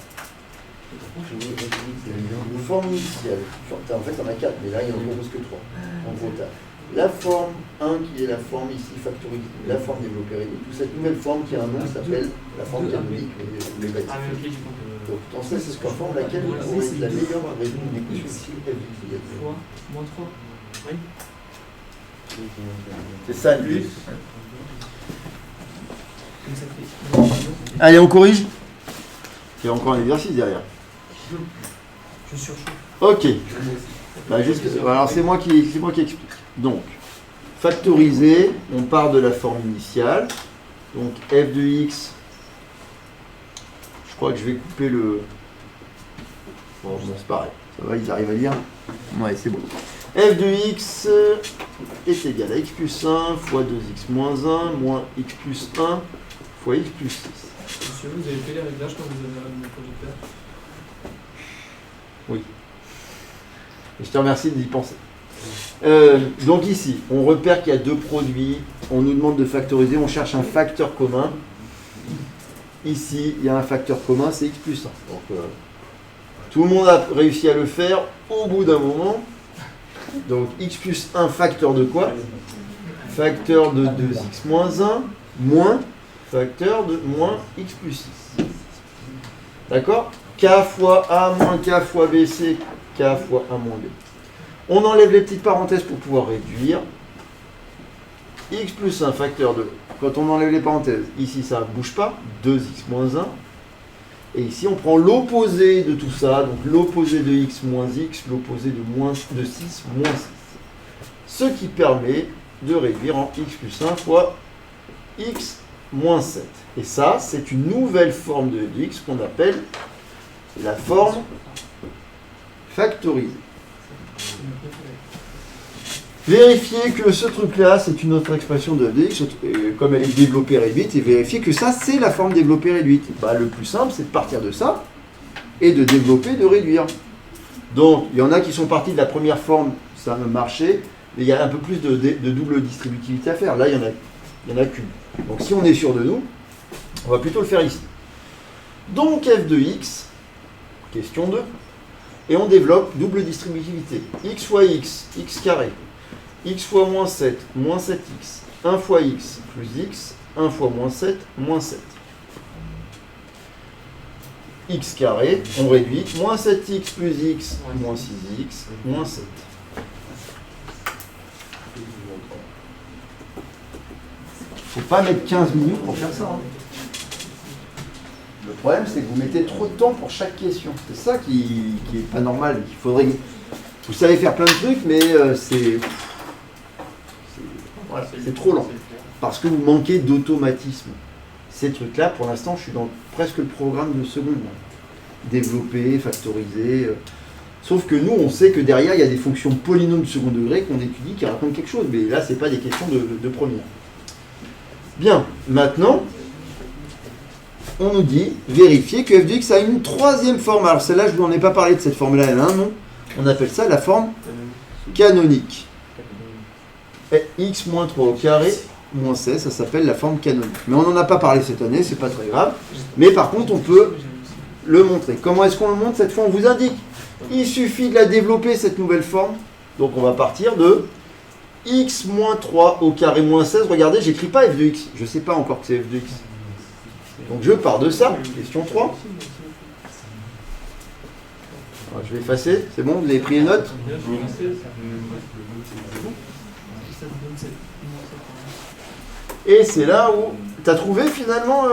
Une forme initiale. En fait, on a 4, mais là, il n'y en a que 3. En gros, tu as la forme 1 qui est la forme ici factorisée, la forme développée réduite, ou cette nouvelle forme qui a un nom qui s'appelle la forme canonique, ou les bâtiments. Ah, mais ok, j'ai compris. Donc, dans ça, c'est ce qu'on forme laquelle pourrait être la meilleure pour résoudre une équation ici, F de x égale 0. fois moins 3. Oui. C'est ça l'idée. Comme ça fait. Allez, on corrige. Il y a encore un exercice derrière. Je surchauffe. Ok. Bah, juste, alors c'est moi qui explique. Donc, factoriser, on part de la forme initiale. Donc f de x, je crois que je vais couper le... Bon, c'est pareil. Ça va, ils arrivent à lire? Ouais, c'est bon. F de x est égal à x plus 1 fois 2x moins 1 moins x plus 1 fois x plus 6. Monsieur, vous avez fait les réglages quand vous avez ramené le projecteur? Oui. Et je te remercie d'y penser. Donc ici, on repère qu'il y a deux produits, on nous demande de factoriser, on cherche un facteur commun. Ici, il y a un facteur commun, c'est x plus 1. Donc, tout le monde a réussi à le faire au bout d'un moment. Donc x plus 1 facteur de quoi? Facteur de 2x moins 1 moins facteur de moins x plus 6. D'accord? K fois A moins K fois B, c'est K fois A moins B. On enlève les petites parenthèses pour pouvoir réduire. X plus 1 facteur de... Quand on enlève les parenthèses, ici ça ne bouge pas, 2x moins 1. Et ici on prend l'opposé de tout ça, donc l'opposé de x moins x, l'opposé de 6 moins 6. Ce qui permet de réduire en x plus 1 fois x moins 7. Et ça, c'est une nouvelle forme de x qu'on appelle la forme factorisée. Vérifier que ce truc-là, c'est une autre expression de x, comme elle est développée réduite, et vérifier que ça, c'est la forme développée réduite. Bah, le plus simple, c'est de partir de ça, et de développer, de réduire. Donc, il y en a qui sont partis de la première forme, ça a marché, mais il y a un peu plus de double distributivité à faire. Là, il n'y en a qu'une. Donc, si on est sûr de nous, on va plutôt le faire ici. Donc, f de x, question 2, et on développe double distributivité. X fois x, x carré. X fois moins 7, moins 7x. 1 fois x plus x, 1 fois moins 7, moins 7. X carré, on réduit. Moins 7x plus x, moins 6x, moins 7. Faut pas mettre 15 minutes pour faire ça. Hein. Le problème, c'est que vous mettez trop de temps pour chaque question. C'est ça qui est pas normal. Il faudrait... Vous savez faire plein de trucs, mais c'est trop lent. Parce que vous manquez d'automatisme. Ces trucs-là, pour l'instant, je suis dans presque le programme de seconde. Développer, factoriser. Sauf que nous, on sait que derrière, il y a des fonctions polynômes de second degré qu'on étudie qui racontent quelque chose. Mais là, ce n'est pas des questions de première. Bien, maintenant, on nous dit, vérifier que f de x a une troisième forme. Alors celle-là, je ne vous en ai pas parlé de cette forme-là, elle a un nom. On appelle ça la forme canonique. X moins 3 au carré, moins 16, ça s'appelle la forme canonique. Mais on n'en a pas parlé cette année, c'est pas très grave. Mais par contre, on peut le montrer. Comment est-ce qu'on le montre cette fois? On vous indique. Il suffit de la développer, cette nouvelle forme. Donc on va partir de x moins 3 au carré moins 16. Regardez, j'écris pas f de x. Je ne sais pas encore que c'est f de x. Donc je pars de ça. Question 3. Alors, je vais effacer. C'est bon, vous avez pris les notes? Et c'est là où... T'as trouvé finalement,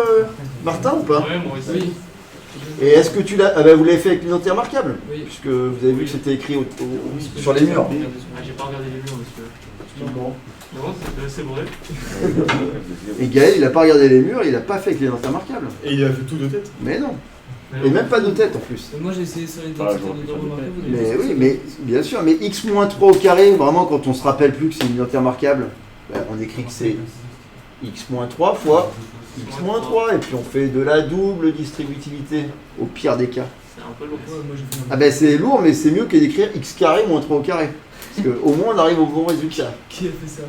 Martin, ou pas? Ouais, moi aussi. Et est-ce que tu l'as... Ah ben vous l'avez fait avec une note remarquable? Oui. Puisque vous avez vu que c'était écrit sur les murs. J'ai pas regardé les murs, monsieur. Non, c'est vrai. Et Gaël, il n'a pas regardé les murs, il n'a pas fait avec les notes remarquables. Et il a fait tout de tête. Mais non. Et même pas de tête en plus. Moi j'ai essayé sur les Ah, deux je vois. remarquables. Mais oui, mais bien sûr, mais x moins 3 au carré, vraiment quand on se rappelle plus que c'est une unité remarquable, ben, on écrit que c'est x moins 3 fois x moins 3, et puis on fait de la double distributivité, au pire des cas. C'est un peu lourd. Ah ben c'est lourd, mais c'est mieux que d'écrire x carré moins 3 au carré. Parce qu'au moins on arrive au bon résultat. Qui a fait ça?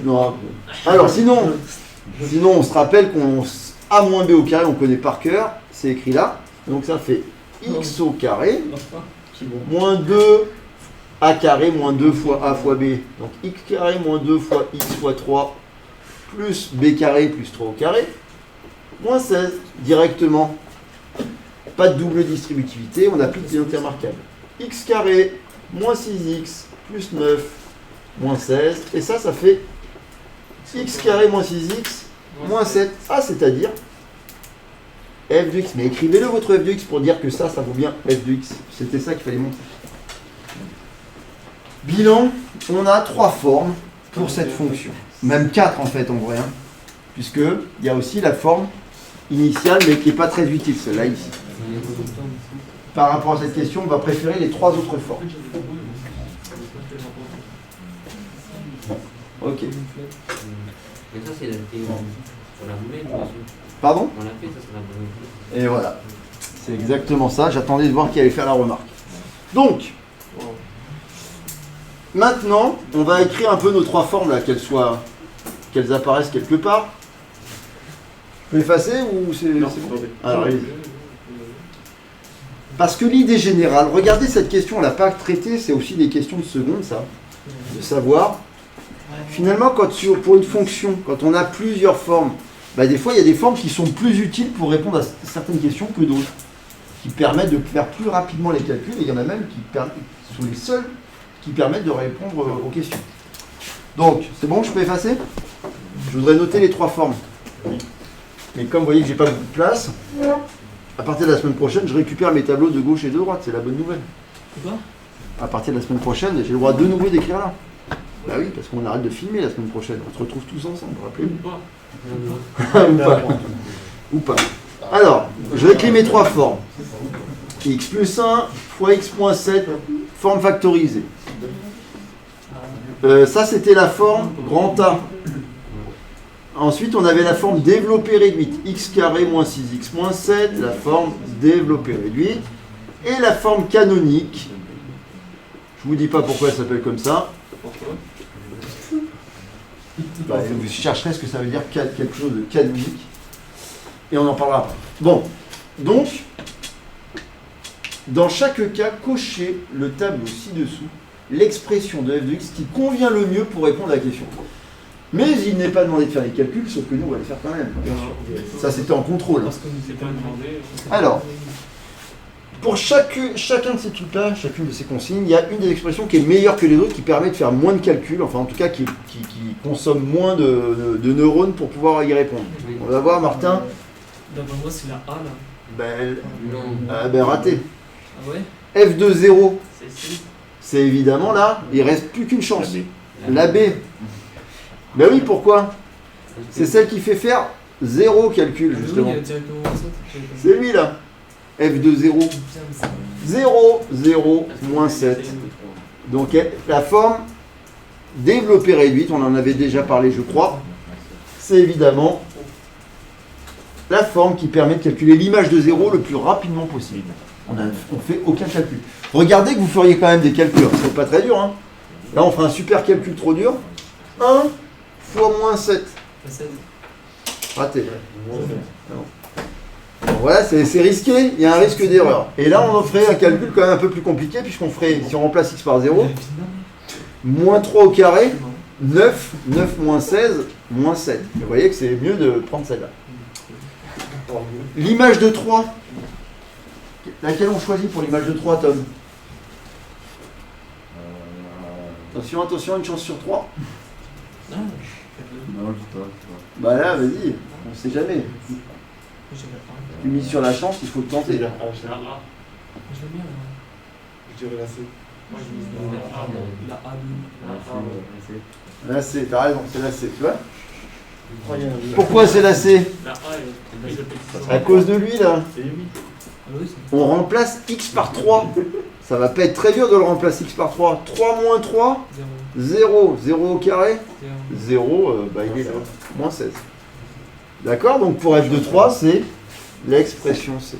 Non. Alors sinon on se rappelle qu'on a moins b au carré, on connaît par cœur, c'est écrit là. Donc ça fait x au carré, moins 2 a carré, moins 2 fois a fois b. Donc x carré moins 2 fois x fois 3, plus b carré plus 3 au carré, moins 16, directement. Pas de double distributivité, on applique les unités remarquables. X carré, moins 6x, plus 9, moins 16, et ça fait x carré moins 6x, moins 7. Ah, c'est-à-dire f de x. Mais écrivez-le votre f de x pour dire que ça vaut bien f de x. C'était ça qu'il fallait montrer. Bilan, on a 3 formes pour cette fonction. Même 4 en fait en vrai. Hein, puisque il y a aussi la forme initiale, mais qui n'est pas très utile, celle-là ici. Par rapport à cette question, on va préférer les 3 autres formes. Ok. Mais ça, c'est la théorie. On l'a voulu, bien sûr. Pardon? On l'a fait, ça, c'est la bonne. Et voilà. C'est exactement ça. J'attendais de voir qui allait faire la remarque. Donc, maintenant, on va écrire un peu nos 3 formes, là, qu'elles apparaissent quelque part. Je peux effacer ou c'est bon? Alors, allez-y. Parce que l'idée générale, regardez cette question, on ne l'a pas traitée, c'est aussi des questions de seconde, ça. De savoir, finalement, pour une fonction, quand on a plusieurs formes, bah, des fois, il y a des formes qui sont plus utiles pour répondre à certaines questions que d'autres, qui permettent de faire plus rapidement les calculs, et il y en a même qui sont les seuls qui permettent de répondre aux questions. Donc, c'est bon, je peux effacer? Je voudrais noter les 3 formes. Mais comme vous voyez que j'ai pas beaucoup de place, à partir de la semaine prochaine, je récupère mes tableaux de gauche et de droite, c'est la bonne nouvelle. Quoi? À partir de la semaine prochaine, j'ai le droit de nouveau d'écrire là. Bah oui, parce qu'on arrête de filmer la semaine prochaine, on se retrouve tous ensemble, rappelez-vous. Ou pas. Ou pas. Alors, je réécris mes 3 formes. X plus 1 fois x moins 7, forme factorisée. Ça, c'était la forme grand A. Ensuite, on avait la forme développée réduite. X carré moins 6x moins 7, la forme développée réduite. Et la forme canonique. Je ne vous dis pas pourquoi elle s'appelle comme ça. Pourquoi? Bah, vous chercherez ce que ça veut dire quelque chose de canonique. Et on en parlera après. Bon, donc, dans chaque cas, cochez le tableau ci-dessous l'expression de f de x qui convient le mieux pour répondre à la question. Mais il n'est pas demandé de faire les calculs, sauf que nous, on va les faire quand même, bien sûr. Ça, c'était en contrôle. Parce que nous C'est pas demandé. Alors, pour chacun de ces trucs-là, chacune de ces consignes, il y a une des expressions qui est meilleure que les autres, qui permet de faire moins de calculs, enfin en tout cas qui consomme moins de neurones pour pouvoir y répondre. On va voir, Martin. D'après moi, c'est la A là. Ben raté. Ah ouais? F de 0, C'est si. c'est évidemment là, il reste plus qu'une chance. La B. Ben oui, pourquoi? C'est celle qui fait faire 0 calcul, Ah, oui, justement. il y a directement ça. C'est lui là. f de 0. 0, 0, moins 7. Donc la forme développée réduite, on en avait déjà parlé je crois, c'est évidemment la forme qui permet de calculer l'image de 0 le plus rapidement possible. On fait aucun calcul. Regardez que vous feriez quand même des calculs, c'est pas très dur. Hein. Là on fera un super calcul trop dur. 1 fois moins 7. Raté. Bon, voilà, c'est risqué, il y a un risque d'erreur. Et là on en ferait un calcul quand même un peu plus compliqué, puisqu'on ferait, si on remplace x par 0, moins 3 au carré, 9, 9 moins 16, moins 7. Vous voyez que c'est mieux de prendre celle-là. L'image de 3, laquelle on choisit pour l'image de 3, Tom? Attention, attention, une chance sur 3. Non, je sais pas. Bah là, vas-y, on sait jamais. Tu mises sur la chance, il faut le tenter. Je l'aime bien. Je dirais la C. Moi, je mise la A2. La C, t'as raison, c'est la C, tu vois. Pourquoi c'est la C? La A est plus petite. À cause de lui, là. Et oui. On remplace x par 3. Ça va pas être très dur de le remplacer x par 3. 3 moins 3, 0. 0 au carré, 0, bah il est là. Moins 16. D'accord? Donc pour f de 3, c'est l'expression C.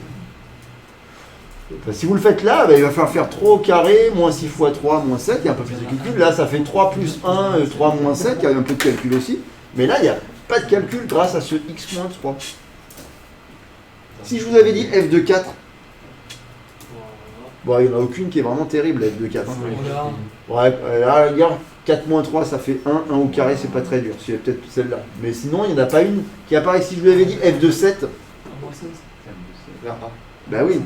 Enfin, si vous le faites là, bah, il va falloir faire 3 au carré, moins 6 fois 3, moins 7. Il y a un peu plus de calcul. Là, ça fait 3 plus 1, 3 moins 7. Il y a un peu de calcul aussi. Mais là, il n'y a pas de calcul grâce à ce x moins 3. Si je vous avais dit f de 4, bon, il n'y en a aucune qui est vraiment terrible, f de 4. Hein. Ouais, là, regarde, 4 moins 3, ça fait 1. 1 au carré, c'est pas très dur. C'est peut-être celle-là. Mais sinon, il n'y en a pas une qui apparaît. Si je vous avais dit f de 7, bah oui.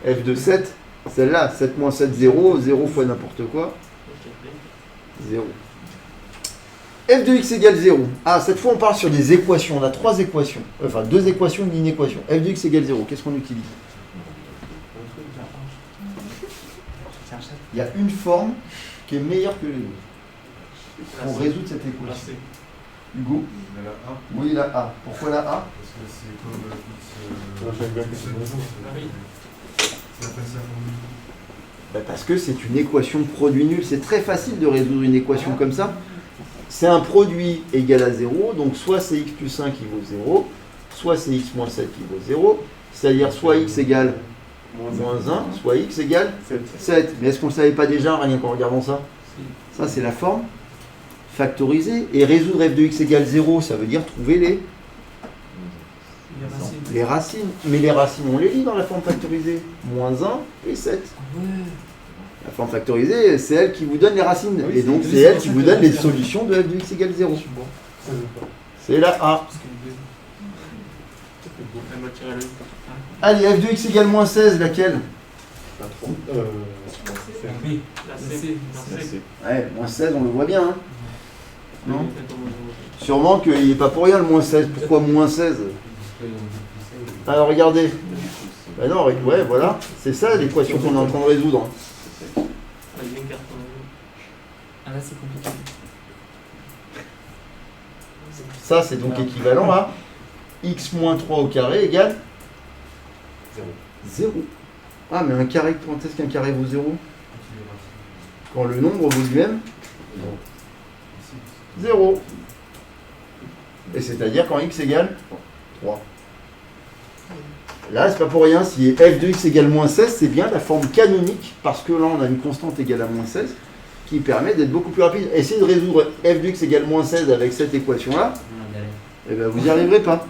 F de 7, celle-là, 7 moins 7, 0. 0 fois n'importe quoi. 0. F de x égale 0. Ah, cette fois, on part sur des équations. On a 3 équations. Enfin, 2 équations et une équation. F de x égale 0. Qu'est-ce qu'on utilise? Il y a une forme qui est meilleure que les autres pour résoudre cette équation. Hugo? La A. Oui, la A. Pourquoi la A? Parce que c'est comme j'aime bien que c'est la formule. Bah parce que c'est une équation produit nul. C'est très facile de résoudre une équation comme ça. C'est un produit égal à 0. Donc soit c'est x plus 1 qui vaut 0, soit c'est x moins 7 qui vaut 0. C'est-à-dire soit x égale moins 1, soit x égale 7. Mais est-ce qu'on ne le savait pas déjà, rien qu'en regardant ça? Ça, c'est la forme factorisée. Et résoudre f de x égale 0, ça veut dire trouver les racines. Mais les racines, on les lit dans la forme factorisée. Moins 1 et 7. La forme factorisée, c'est elle qui vous donne les racines. Oui, et donc, c'est elle qui vous donne les solutions de f de x égale 0. C'est la A. Allez, f de x égale moins 16, laquelle? La 3. La C. Ouais, moins 16, on le voit bien. Hein. Non? Sûrement qu'il n'est pas pour rien le moins 16. Pourquoi moins 16? Alors regardez. Ben non, ouais, voilà. C'est ça l'équation qu'on est en train de résoudre. Ah là, c'est compliqué. Ça, c'est donc équivalent à x moins 3 au carré égale 0. Ah, mais un carré, quand est-ce qu'un carré vaut 0? Quand le nombre vaut lui-même 0. Et c'est-à-dire quand x égale 3. Là, c'est pas pour rien, si f de x égale moins 16, c'est bien la forme canonique, parce que là, on a une constante égale à moins 16, qui permet d'être beaucoup plus rapide. Essayez de résoudre f de x égale moins 16 avec cette équation-là, et ben vous n'y arriverez pas.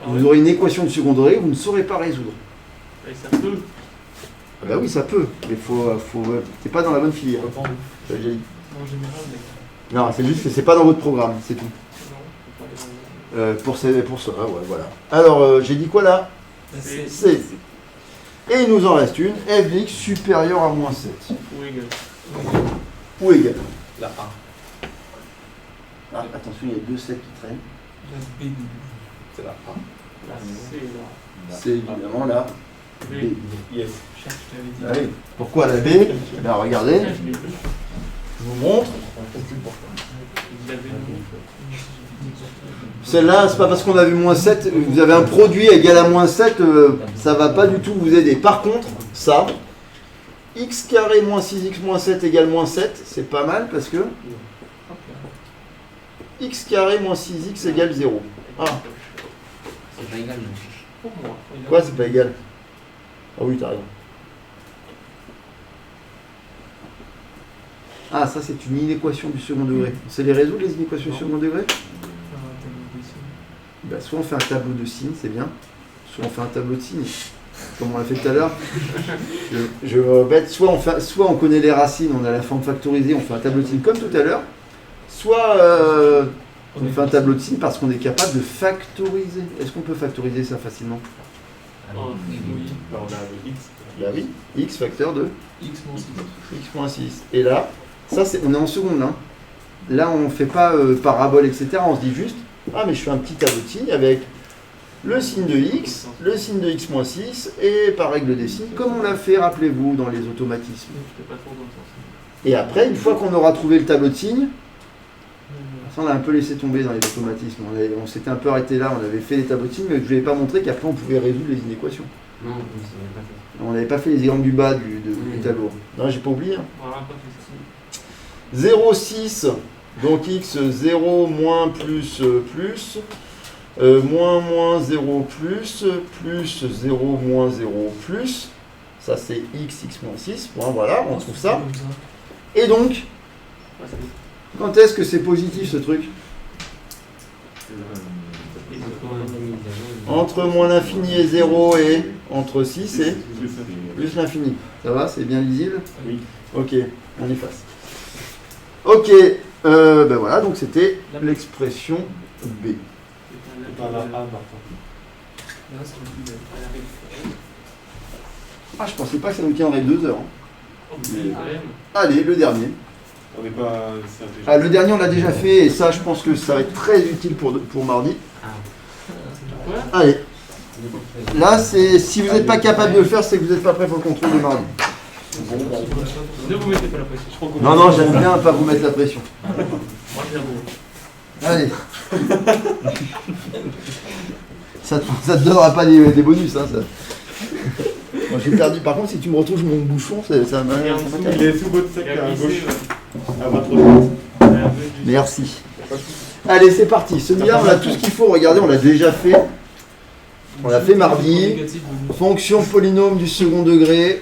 Vous aurez une équation de second degré, vous ne saurez pas résoudre. Et ça peut. Ah bah oui, ça peut, mais c'est pas dans la bonne filière. Ça, j'ai dit. En général, Non, c'est juste que c'est pas dans votre programme, c'est tout. Non, Pour ça, ouais, voilà. Alors, j'ai dit quoi là? C. C. Et il nous en reste une, f de x supérieure à moins 7. Ou égal. Ou égal. La A. Ah, attention, il y a 2 7 qui traînent. la B. C'est la A. La C là. C'est évidemment la B. Yes. Cherche, je t'avais dit. Allez, pourquoi la B? Ben, regardez, je vous montre. Il avait Celle-là, c'est pas parce qu'on a vu moins 7, vous avez un produit égal à moins 7, ça va pas du tout vous aider. Par contre, ça, x carré moins 6x moins 7 égale moins 7, c'est pas mal parce que x carré moins 6x égale 0. Ah, C'est pas égal, non. Pour moi. quoi, c'est pas égal? Ah oui, t'as raison. Ah, ça, c'est une inéquation du second degré. On sait les résoudre, les inéquations du second degré? Bah, soit on fait un tableau de signes, c'est bien, soit on fait un tableau de signes, comme on l'a fait tout à l'heure. Je répète, soit on connaît les racines, on a la forme factorisée, on fait un tableau de signes comme tout à l'heure, soit on fait un tableau de signes parce qu'on est capable de factoriser. Est-ce qu'on peut factoriser ça facilement? Oh, oui. Bah, on a le x. Bah oui, x facteur de X moins 6. x moins 6. Et là, ça c'est, on est en seconde. Hein. Là, on ne fait pas parabole, etc. On se dit juste, ah mais je fais un petit tableau de signes avec le signe de x, le signe de x moins 6, et par règle des signes, comme on l'a fait, rappelez-vous, dans les automatismes. Je pas trop dans le sens. Et après, une fois qu'on aura trouvé le tableau de signes, ça on a un peu laissé tomber dans les automatismes. On s'était un peu arrêté là, on avait fait les tableaux de signes, mais je ne vous avais pas montré qu'après on pouvait résoudre les inéquations. Non, ça va pas fait. On n'avait pas fait les exemples du bas du tableau. Non, j'ai pas oublié. Hein. Voilà, pas fait ça. 0,6, donc x 0 moins plus moins 0 plus 0 moins 0 plus, ça c'est x moins 6, bon, voilà, on trouve ça. Et donc, Ouais, c'est bon. quand est-ce que c'est positif ce truc? Entre moins l'infini et 0 et entre 6 et plus l'infini. Ça va, c'est bien lisible? Oui. Ok, on efface. Ok, ben voilà, donc c'était l'expression B. C'est pas la A, Martin. Là, c'est le plus belle. Ah, je pensais pas que ça nous tiendrait 2 heures. Hein. Oh, mais quand même. Allez, le dernier. On n'est pas. ça déjà- Ah, le dernier, on l'a déjà fait, et ça, je pense que ça va être très utile pour mardi. Quoi? Allez, là, c'est si vous n'êtes pas capable de le faire, c'est que vous n'êtes pas prêt pour le contrôle de mardi. Ne vous mettez pas la pression. Je crois qu'on Non, non, j'aime bien pas vous mettre la pression. Moi, j'avoue. Allez. Ça te donnera pas des bonus, hein, ça. Moi, j'ai perdu. Par contre, si tu me retrouves mon bouchon, ça m'a. Et en dessous, Il est sous votre sac il y a à glissé, gauche. ouais. À votre droite. Merci. Allez, c'est parti. Celui-là, on a tout ce qu'il faut. Regardez, on l'a déjà fait. On l'a fait mardi. Fonction polynôme du second degré.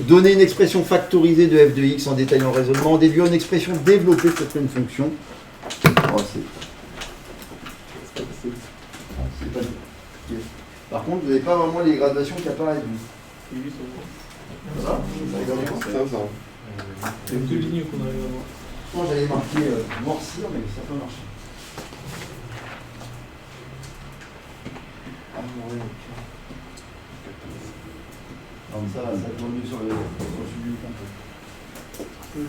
Donner une expression factorisée de f de x en détaillant le raisonnement. Déduire une expression développée sur une fonction. Oh, c'est pas dur. Ok. Par contre, vous n'avez pas vraiment les gradations qui apparaissent. vous. Ça va? Vous avez gardé quoi? C'est deux lignes qu'on arrive à voir. Moi, j'avais marqué noircir, mais ça n'a pas marché. Donc ça tourne mieux sur le suivi du contrôle.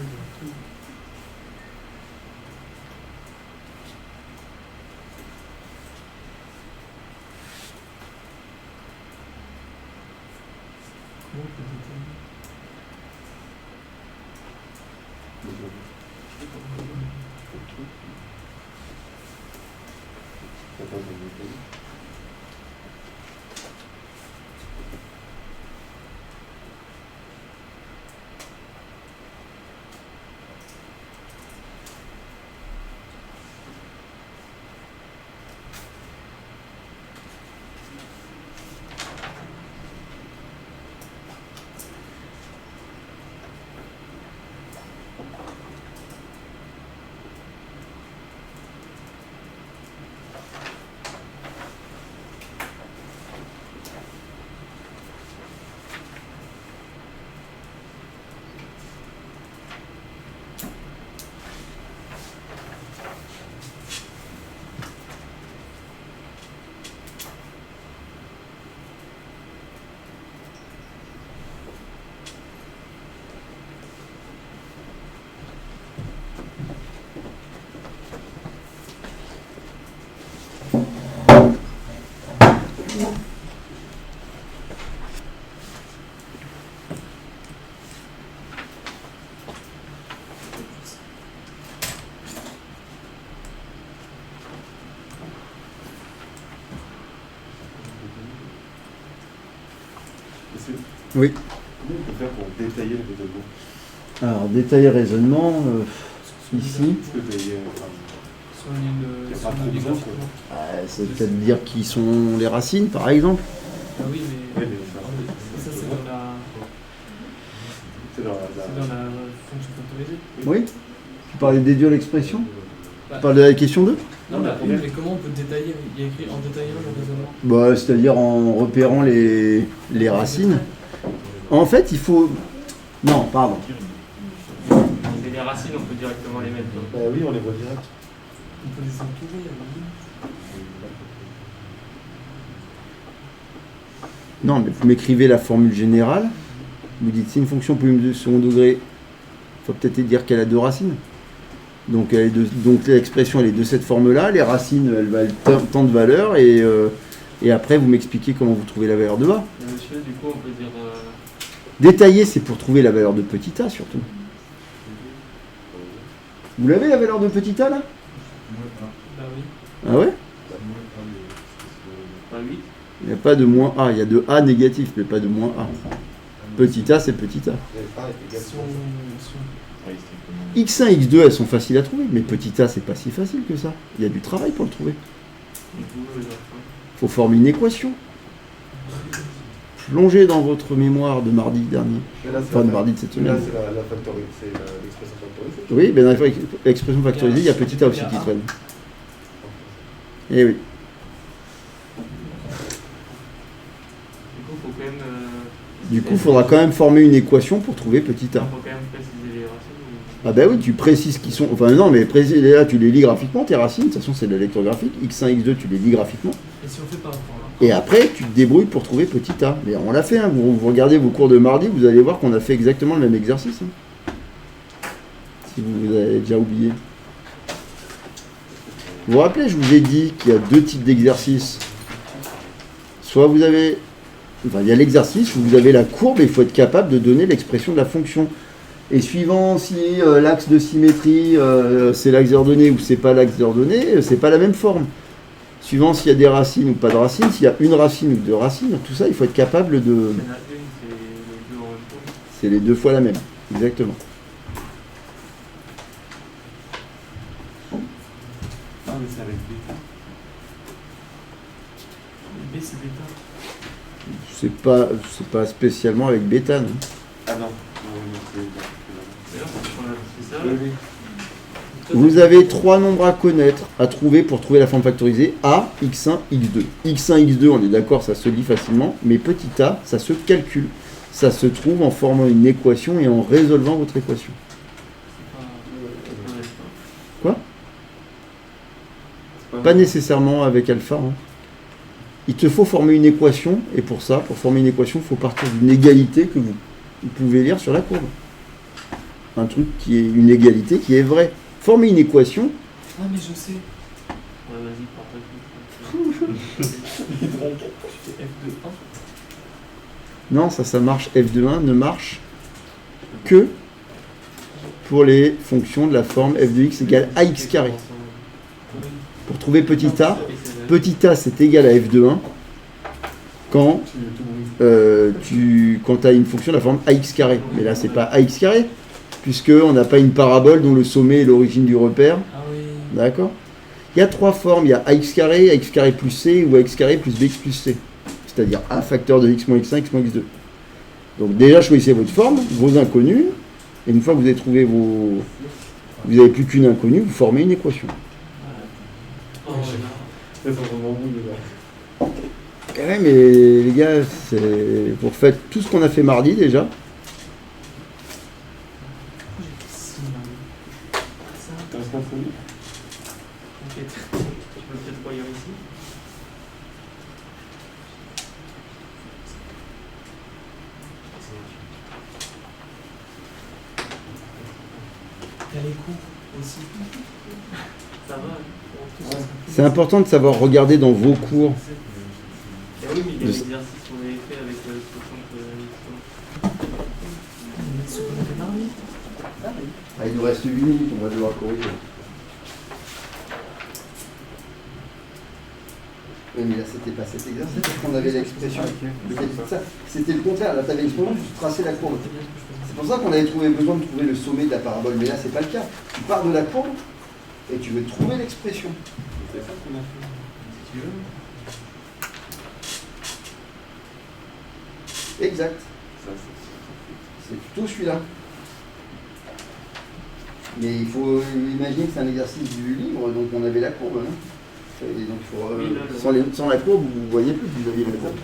Comment on peut détailler? Oui. Comment on peut faire pour détailler le raisonnement? Alors, détailler raisonnement, ici. Est-ce que tu Sur l'île, Y a sur pas trop l'île besoin, graphiquement. Ça veut peut-être dire qui sont les racines, par exemple. Ah oui, mais Oui, mais ça c'est dans la, c'est dans c'est dans la fonction factorisée. Oui. Tu parlais de déduire l'expression. Bah, Tu parlais de la question 2. non, mais comment on peut détailler? Il y a écrit en détaillant le raisonnement. Bah, c'est-à-dire en repérant les racines. En fait, il faut... Non, pardon. Et les racines, on peut directement les mettre. Bah oui, on les voit direct. On peut les entourer, oui. Non, mais vous m'écrivez la formule générale. Vous dites, si une fonction polynomiale de second degré, il faut peut-être dire qu'elle a deux racines. Donc, donc l'expression, elle est de cette forme-là. Les racines, elles valent tant de valeurs. Et après, vous m'expliquez comment vous trouvez la valeur de A. Mais monsieur, du coup, on peut dire. Détailler, c'est pour trouver la valeur de petit a, surtout. Vous l'avez, la valeur de petit a, là? Bah oui. Ah ouais? Pas 8. Il n'y a pas de moins a. Il y a de a négatif, mais pas de moins a. Petit a, c'est petit a. Si on- X1, X2, elles sont faciles à trouver, mais petit a, c'est pas si facile que ça. Il y a du travail pour le trouver. Du coup, Il faut former une équation. Plongez dans votre mémoire de mardi dernier. Enfin, de mardi de cette Là, semaine. c'est la factorisée, c'est l'expression factorisée. Oui, ben dans l'expression factorisée, il y a petit a aussi qui traîne. Eh oui. du coup, faut quand même. Du coup, il faudra quand même former une équation pour trouver petit a. Faut quand même préciser les racines. Ah ben oui, tu précises qui sont... Enfin non, mais là, tu les lis graphiquement, tes racines. De toute façon, c'est de la lecture graphique. X1, X2, tu les lis graphiquement. Et si on fait par rapport là? Et après, tu te débrouilles pour trouver petit a. Mais on l'a fait, hein. Vous regardez vos cours de mardi, vous allez voir qu'on a fait exactement le même exercice. Hein. Si vous avez déjà oublié. Vous vous rappelez, je vous ai dit qu'il y a deux types d'exercices. Soit vous avez... Enfin, il y a l'exercice où vous avez la courbe et il faut être capable de donner l'expression de la fonction. Et suivant si l'axe de symétrie, c'est l'axe ordonné ou c'est pas l'axe ordonné, c'est pas la même forme. Suivant s'il y a des racines ou pas de racines, s'il y a une racine ou deux racines, tout ça, il faut être capable de... Il y en a une, c'est les deux en même temps. C'est les deux fois la même, exactement. Ah, mais c'est avec bêta. B c'est bêta. C'est pas spécialement avec bêta, non. Ah non, D'ailleurs, c'est ça. oui, oui. Vous avez trois nombres à connaître, à trouver pour trouver la forme factorisée. A, x1, x2. x1, x2, on est d'accord, ça se lit facilement, mais petit a, ça se calcule. Ça se trouve en formant une équation et en résolvant votre équation. Quoi? Pas nécessairement avec alpha. Hein. Il te faut former une équation, et pour ça, pour former une équation, il faut partir d'une égalité que vous pouvez lire sur la courbe. Un truc qui est une égalité qui est vraie. Former une équation, Ah, mais je sais. Ouais, vas-y, partage. Tu fais F de 1. non, ça marche. F de 1 ne marche que pour les fonctions de la forme f de x égale ax carré. Pour trouver petit a c'est égal à f de 1 quand tu as une fonction de la forme ax carré. Mais là, c'est pas ax carré, puisqu'on n'a pas une parabole dont le sommet est l'origine du repère. Ah oui. D'accord? Il y a trois formes. Il y a ax carré plus c ou ax carré plus bx plus c. C'est-à-dire a facteur de x moins x1, x moins x2. Donc déjà, choisissez votre forme, vos inconnus, et une fois que vous avez trouvé vous n'avez plus qu'une inconnue, vous formez une équation. Oh, C'est vraiment bon, là. Ouais, mais les gars, vous refaites tout ce qu'on a fait mardi déjà. T'as un symphonie? T'inquiète. Tu peux peut-être voir ici. Il y a les cours aussi. Ça va. C'est important de savoir regarder dans vos cours. Et oui, mais il y a l'exercice qu'on avait fait avec 60 Il nous reste 8 minutes, on va devoir corriger. Oui, mais là, c'était pas cet exercice, parce qu'on avait l'expression. C'était le contraire. Là, tu avais l'expression, tu traçais la courbe. C'est pour ça qu'on avait besoin de trouver le sommet de la parabole. Mais là, c'est pas le cas. Tu pars de la courbe et tu veux trouver l'expression. C'est ça qu'on a fait. Si tu veux. Exact. Ça, C'est plutôt celui-là. Mais il faut imaginer que c'est un exercice du livre, donc on avait la courbe. Hein. Et donc il faut, sans la courbe, vous ne voyez plus que vous aviez la courbe.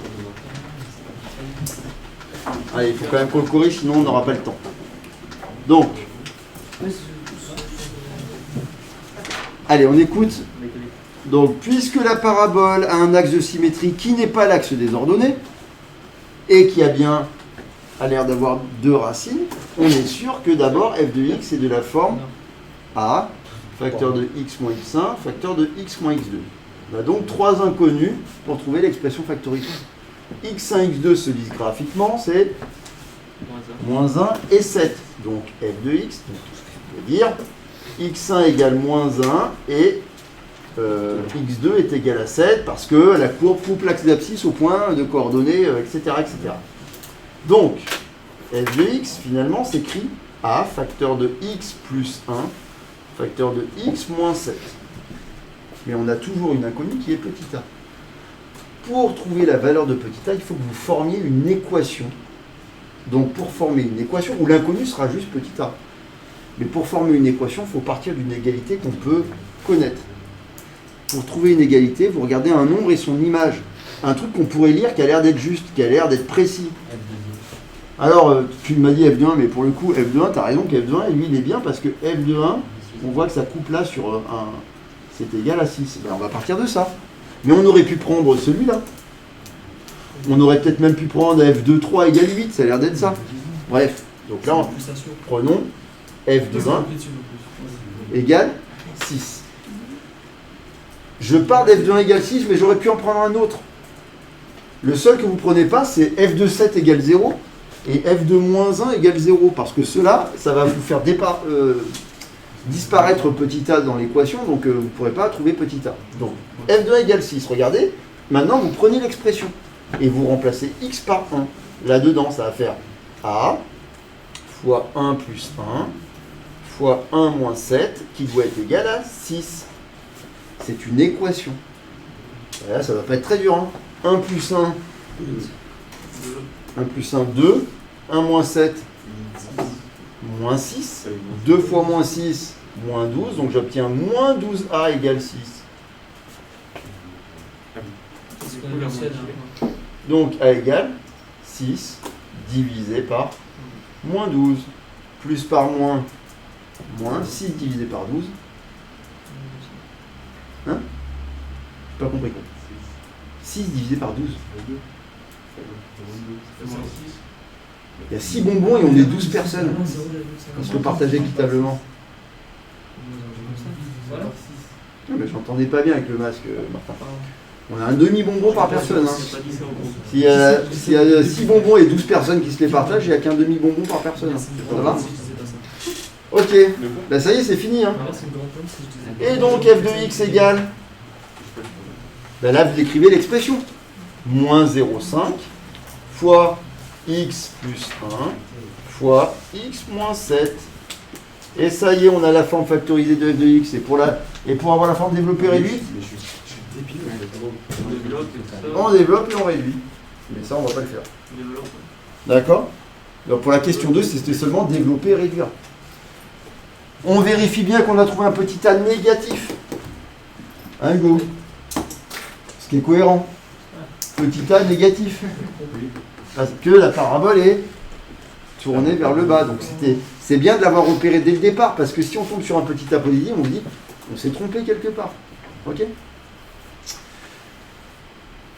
Allez, il faut quand même qu'on le corrige, sinon on n'aura pas le temps. Donc, allez, on écoute. Donc, puisque la parabole a un axe de symétrie qui n'est pas l'axe des ordonnées, et qui a bien l'air d'avoir deux racines, on est sûr que d'abord f de x est de la forme a, facteur de x moins x1, facteur de x moins x2. On a donc trois inconnus pour trouver l'expression factorielle. x1, x2 se lise graphiquement, c'est moins 1 et 7. Donc f de x, donc tout ce que je veux dire, x1 égale moins 1 et x2 est égal à 7 parce que la courbe coupe l'axe d'abscisse au point de coordonnées, etc., etc. Donc, f de x, finalement, s'écrit a, facteur de x plus 1, facteur de x moins 7. Mais on a toujours une inconnue qui est petit a. Pour trouver la valeur de petit a, il faut que vous formiez une équation. Donc, pour former une équation, où l'inconnu sera juste petit a. Mais pour former une équation, il faut partir d'une égalité qu'on peut connaître. Pour trouver une égalité, vous regardez un nombre et son image. Un truc qu'on pourrait lire qui a l'air d'être juste, qui a l'air d'être précis. Alors, tu m'as dit f de 1, mais pour le coup, f de 1, tu as raison que f de 1, lui, il est bien parce que f de 1, on voit que ça coupe là sur un... C'est égal à 6. Ben, on va partir de ça. Mais on aurait pu prendre celui-là. On aurait peut-être même pu prendre f de 3 égale 8, ça a l'air d'être ça. Bref, donc là, prenons f de 1 égale 6. Je pars d'f de 1 égale 6, mais j'aurais pu en prendre un autre. Le seul que vous ne prenez pas, c'est f de 7 égale 0 et f de moins 1 égale 0. Parce que cela, ça va vous faire disparaître petit a dans l'équation, donc vous ne pourrez pas trouver petit a. Donc f de 1 égale 6, regardez. Maintenant, vous prenez l'expression et vous remplacez x par 1. Là-dedans, ça va faire a fois 1 plus 1 fois 1 moins 7 qui doit être égal à 6. C'est une équation. Là, ça ne va pas être très dur. Hein. 1 plus 1, 1 plus 1, 2. 1 moins 7, moins 6. 2 fois moins 6, moins 12. Donc j'obtiens moins 12a égale 6. Donc a égale 6 divisé par moins 12. Plus par moins, moins 6 divisé par 12. Hein? Pas compris quoi. 6 divisé par 12. Il y a 6 bonbons et on est 12 personnes. On se le partage équitablement. Non, mais j'entendais pas bien avec le masque, Martin. On a un demi-bonbon par personne. Hein. S'il y a 6 bonbons et 12 personnes qui se les partagent, il n'y a qu'un demi-bonbon par personne. Ça va? Ok, ben ça y est, c'est fini. Hein. Et donc f de x égale, ben là vous écrivez l'expression, moins 0,5 fois x plus 1 fois x moins 7. Et ça y est, on a la forme factorisée de f de x. Et pour avoir la forme développée réduite, on développe et on réduit. Mais ça, on va pas le faire. D'accord? Donc pour la question 2, c'était seulement développer et réduire. On vérifie bien qu'on a trouvé un petit a négatif. Hein, Hugo? Ce qui est cohérent. Petit a négatif. Parce que la parabole est tournée vers le bas. Donc c'est bien de l'avoir repéré dès le départ. Parce que si on tombe sur un petit a positif, on se dit on s'est trompé quelque part. Ok?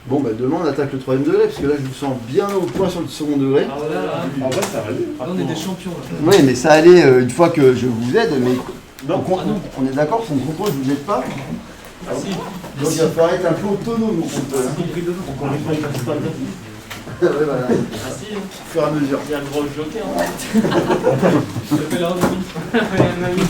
Bon, bah demain on attaque le 3e degré. Parce que là je vous sens bien au point sur le second degré. Ah voilà, En vrai, ça va aller. là, on est des champions. Là. Oui, mais ça allait une fois que je vous aide. Mais on est d'accord, son contrôle, je ne vous aide pas. Ah si. Donc il va falloir être un peu autonome au contrôle. Ouais, voilà. Ah si, Au fur et à mesure. il y a le gros joker. Hein. Je l'appelle un ami. Ouais, un ami.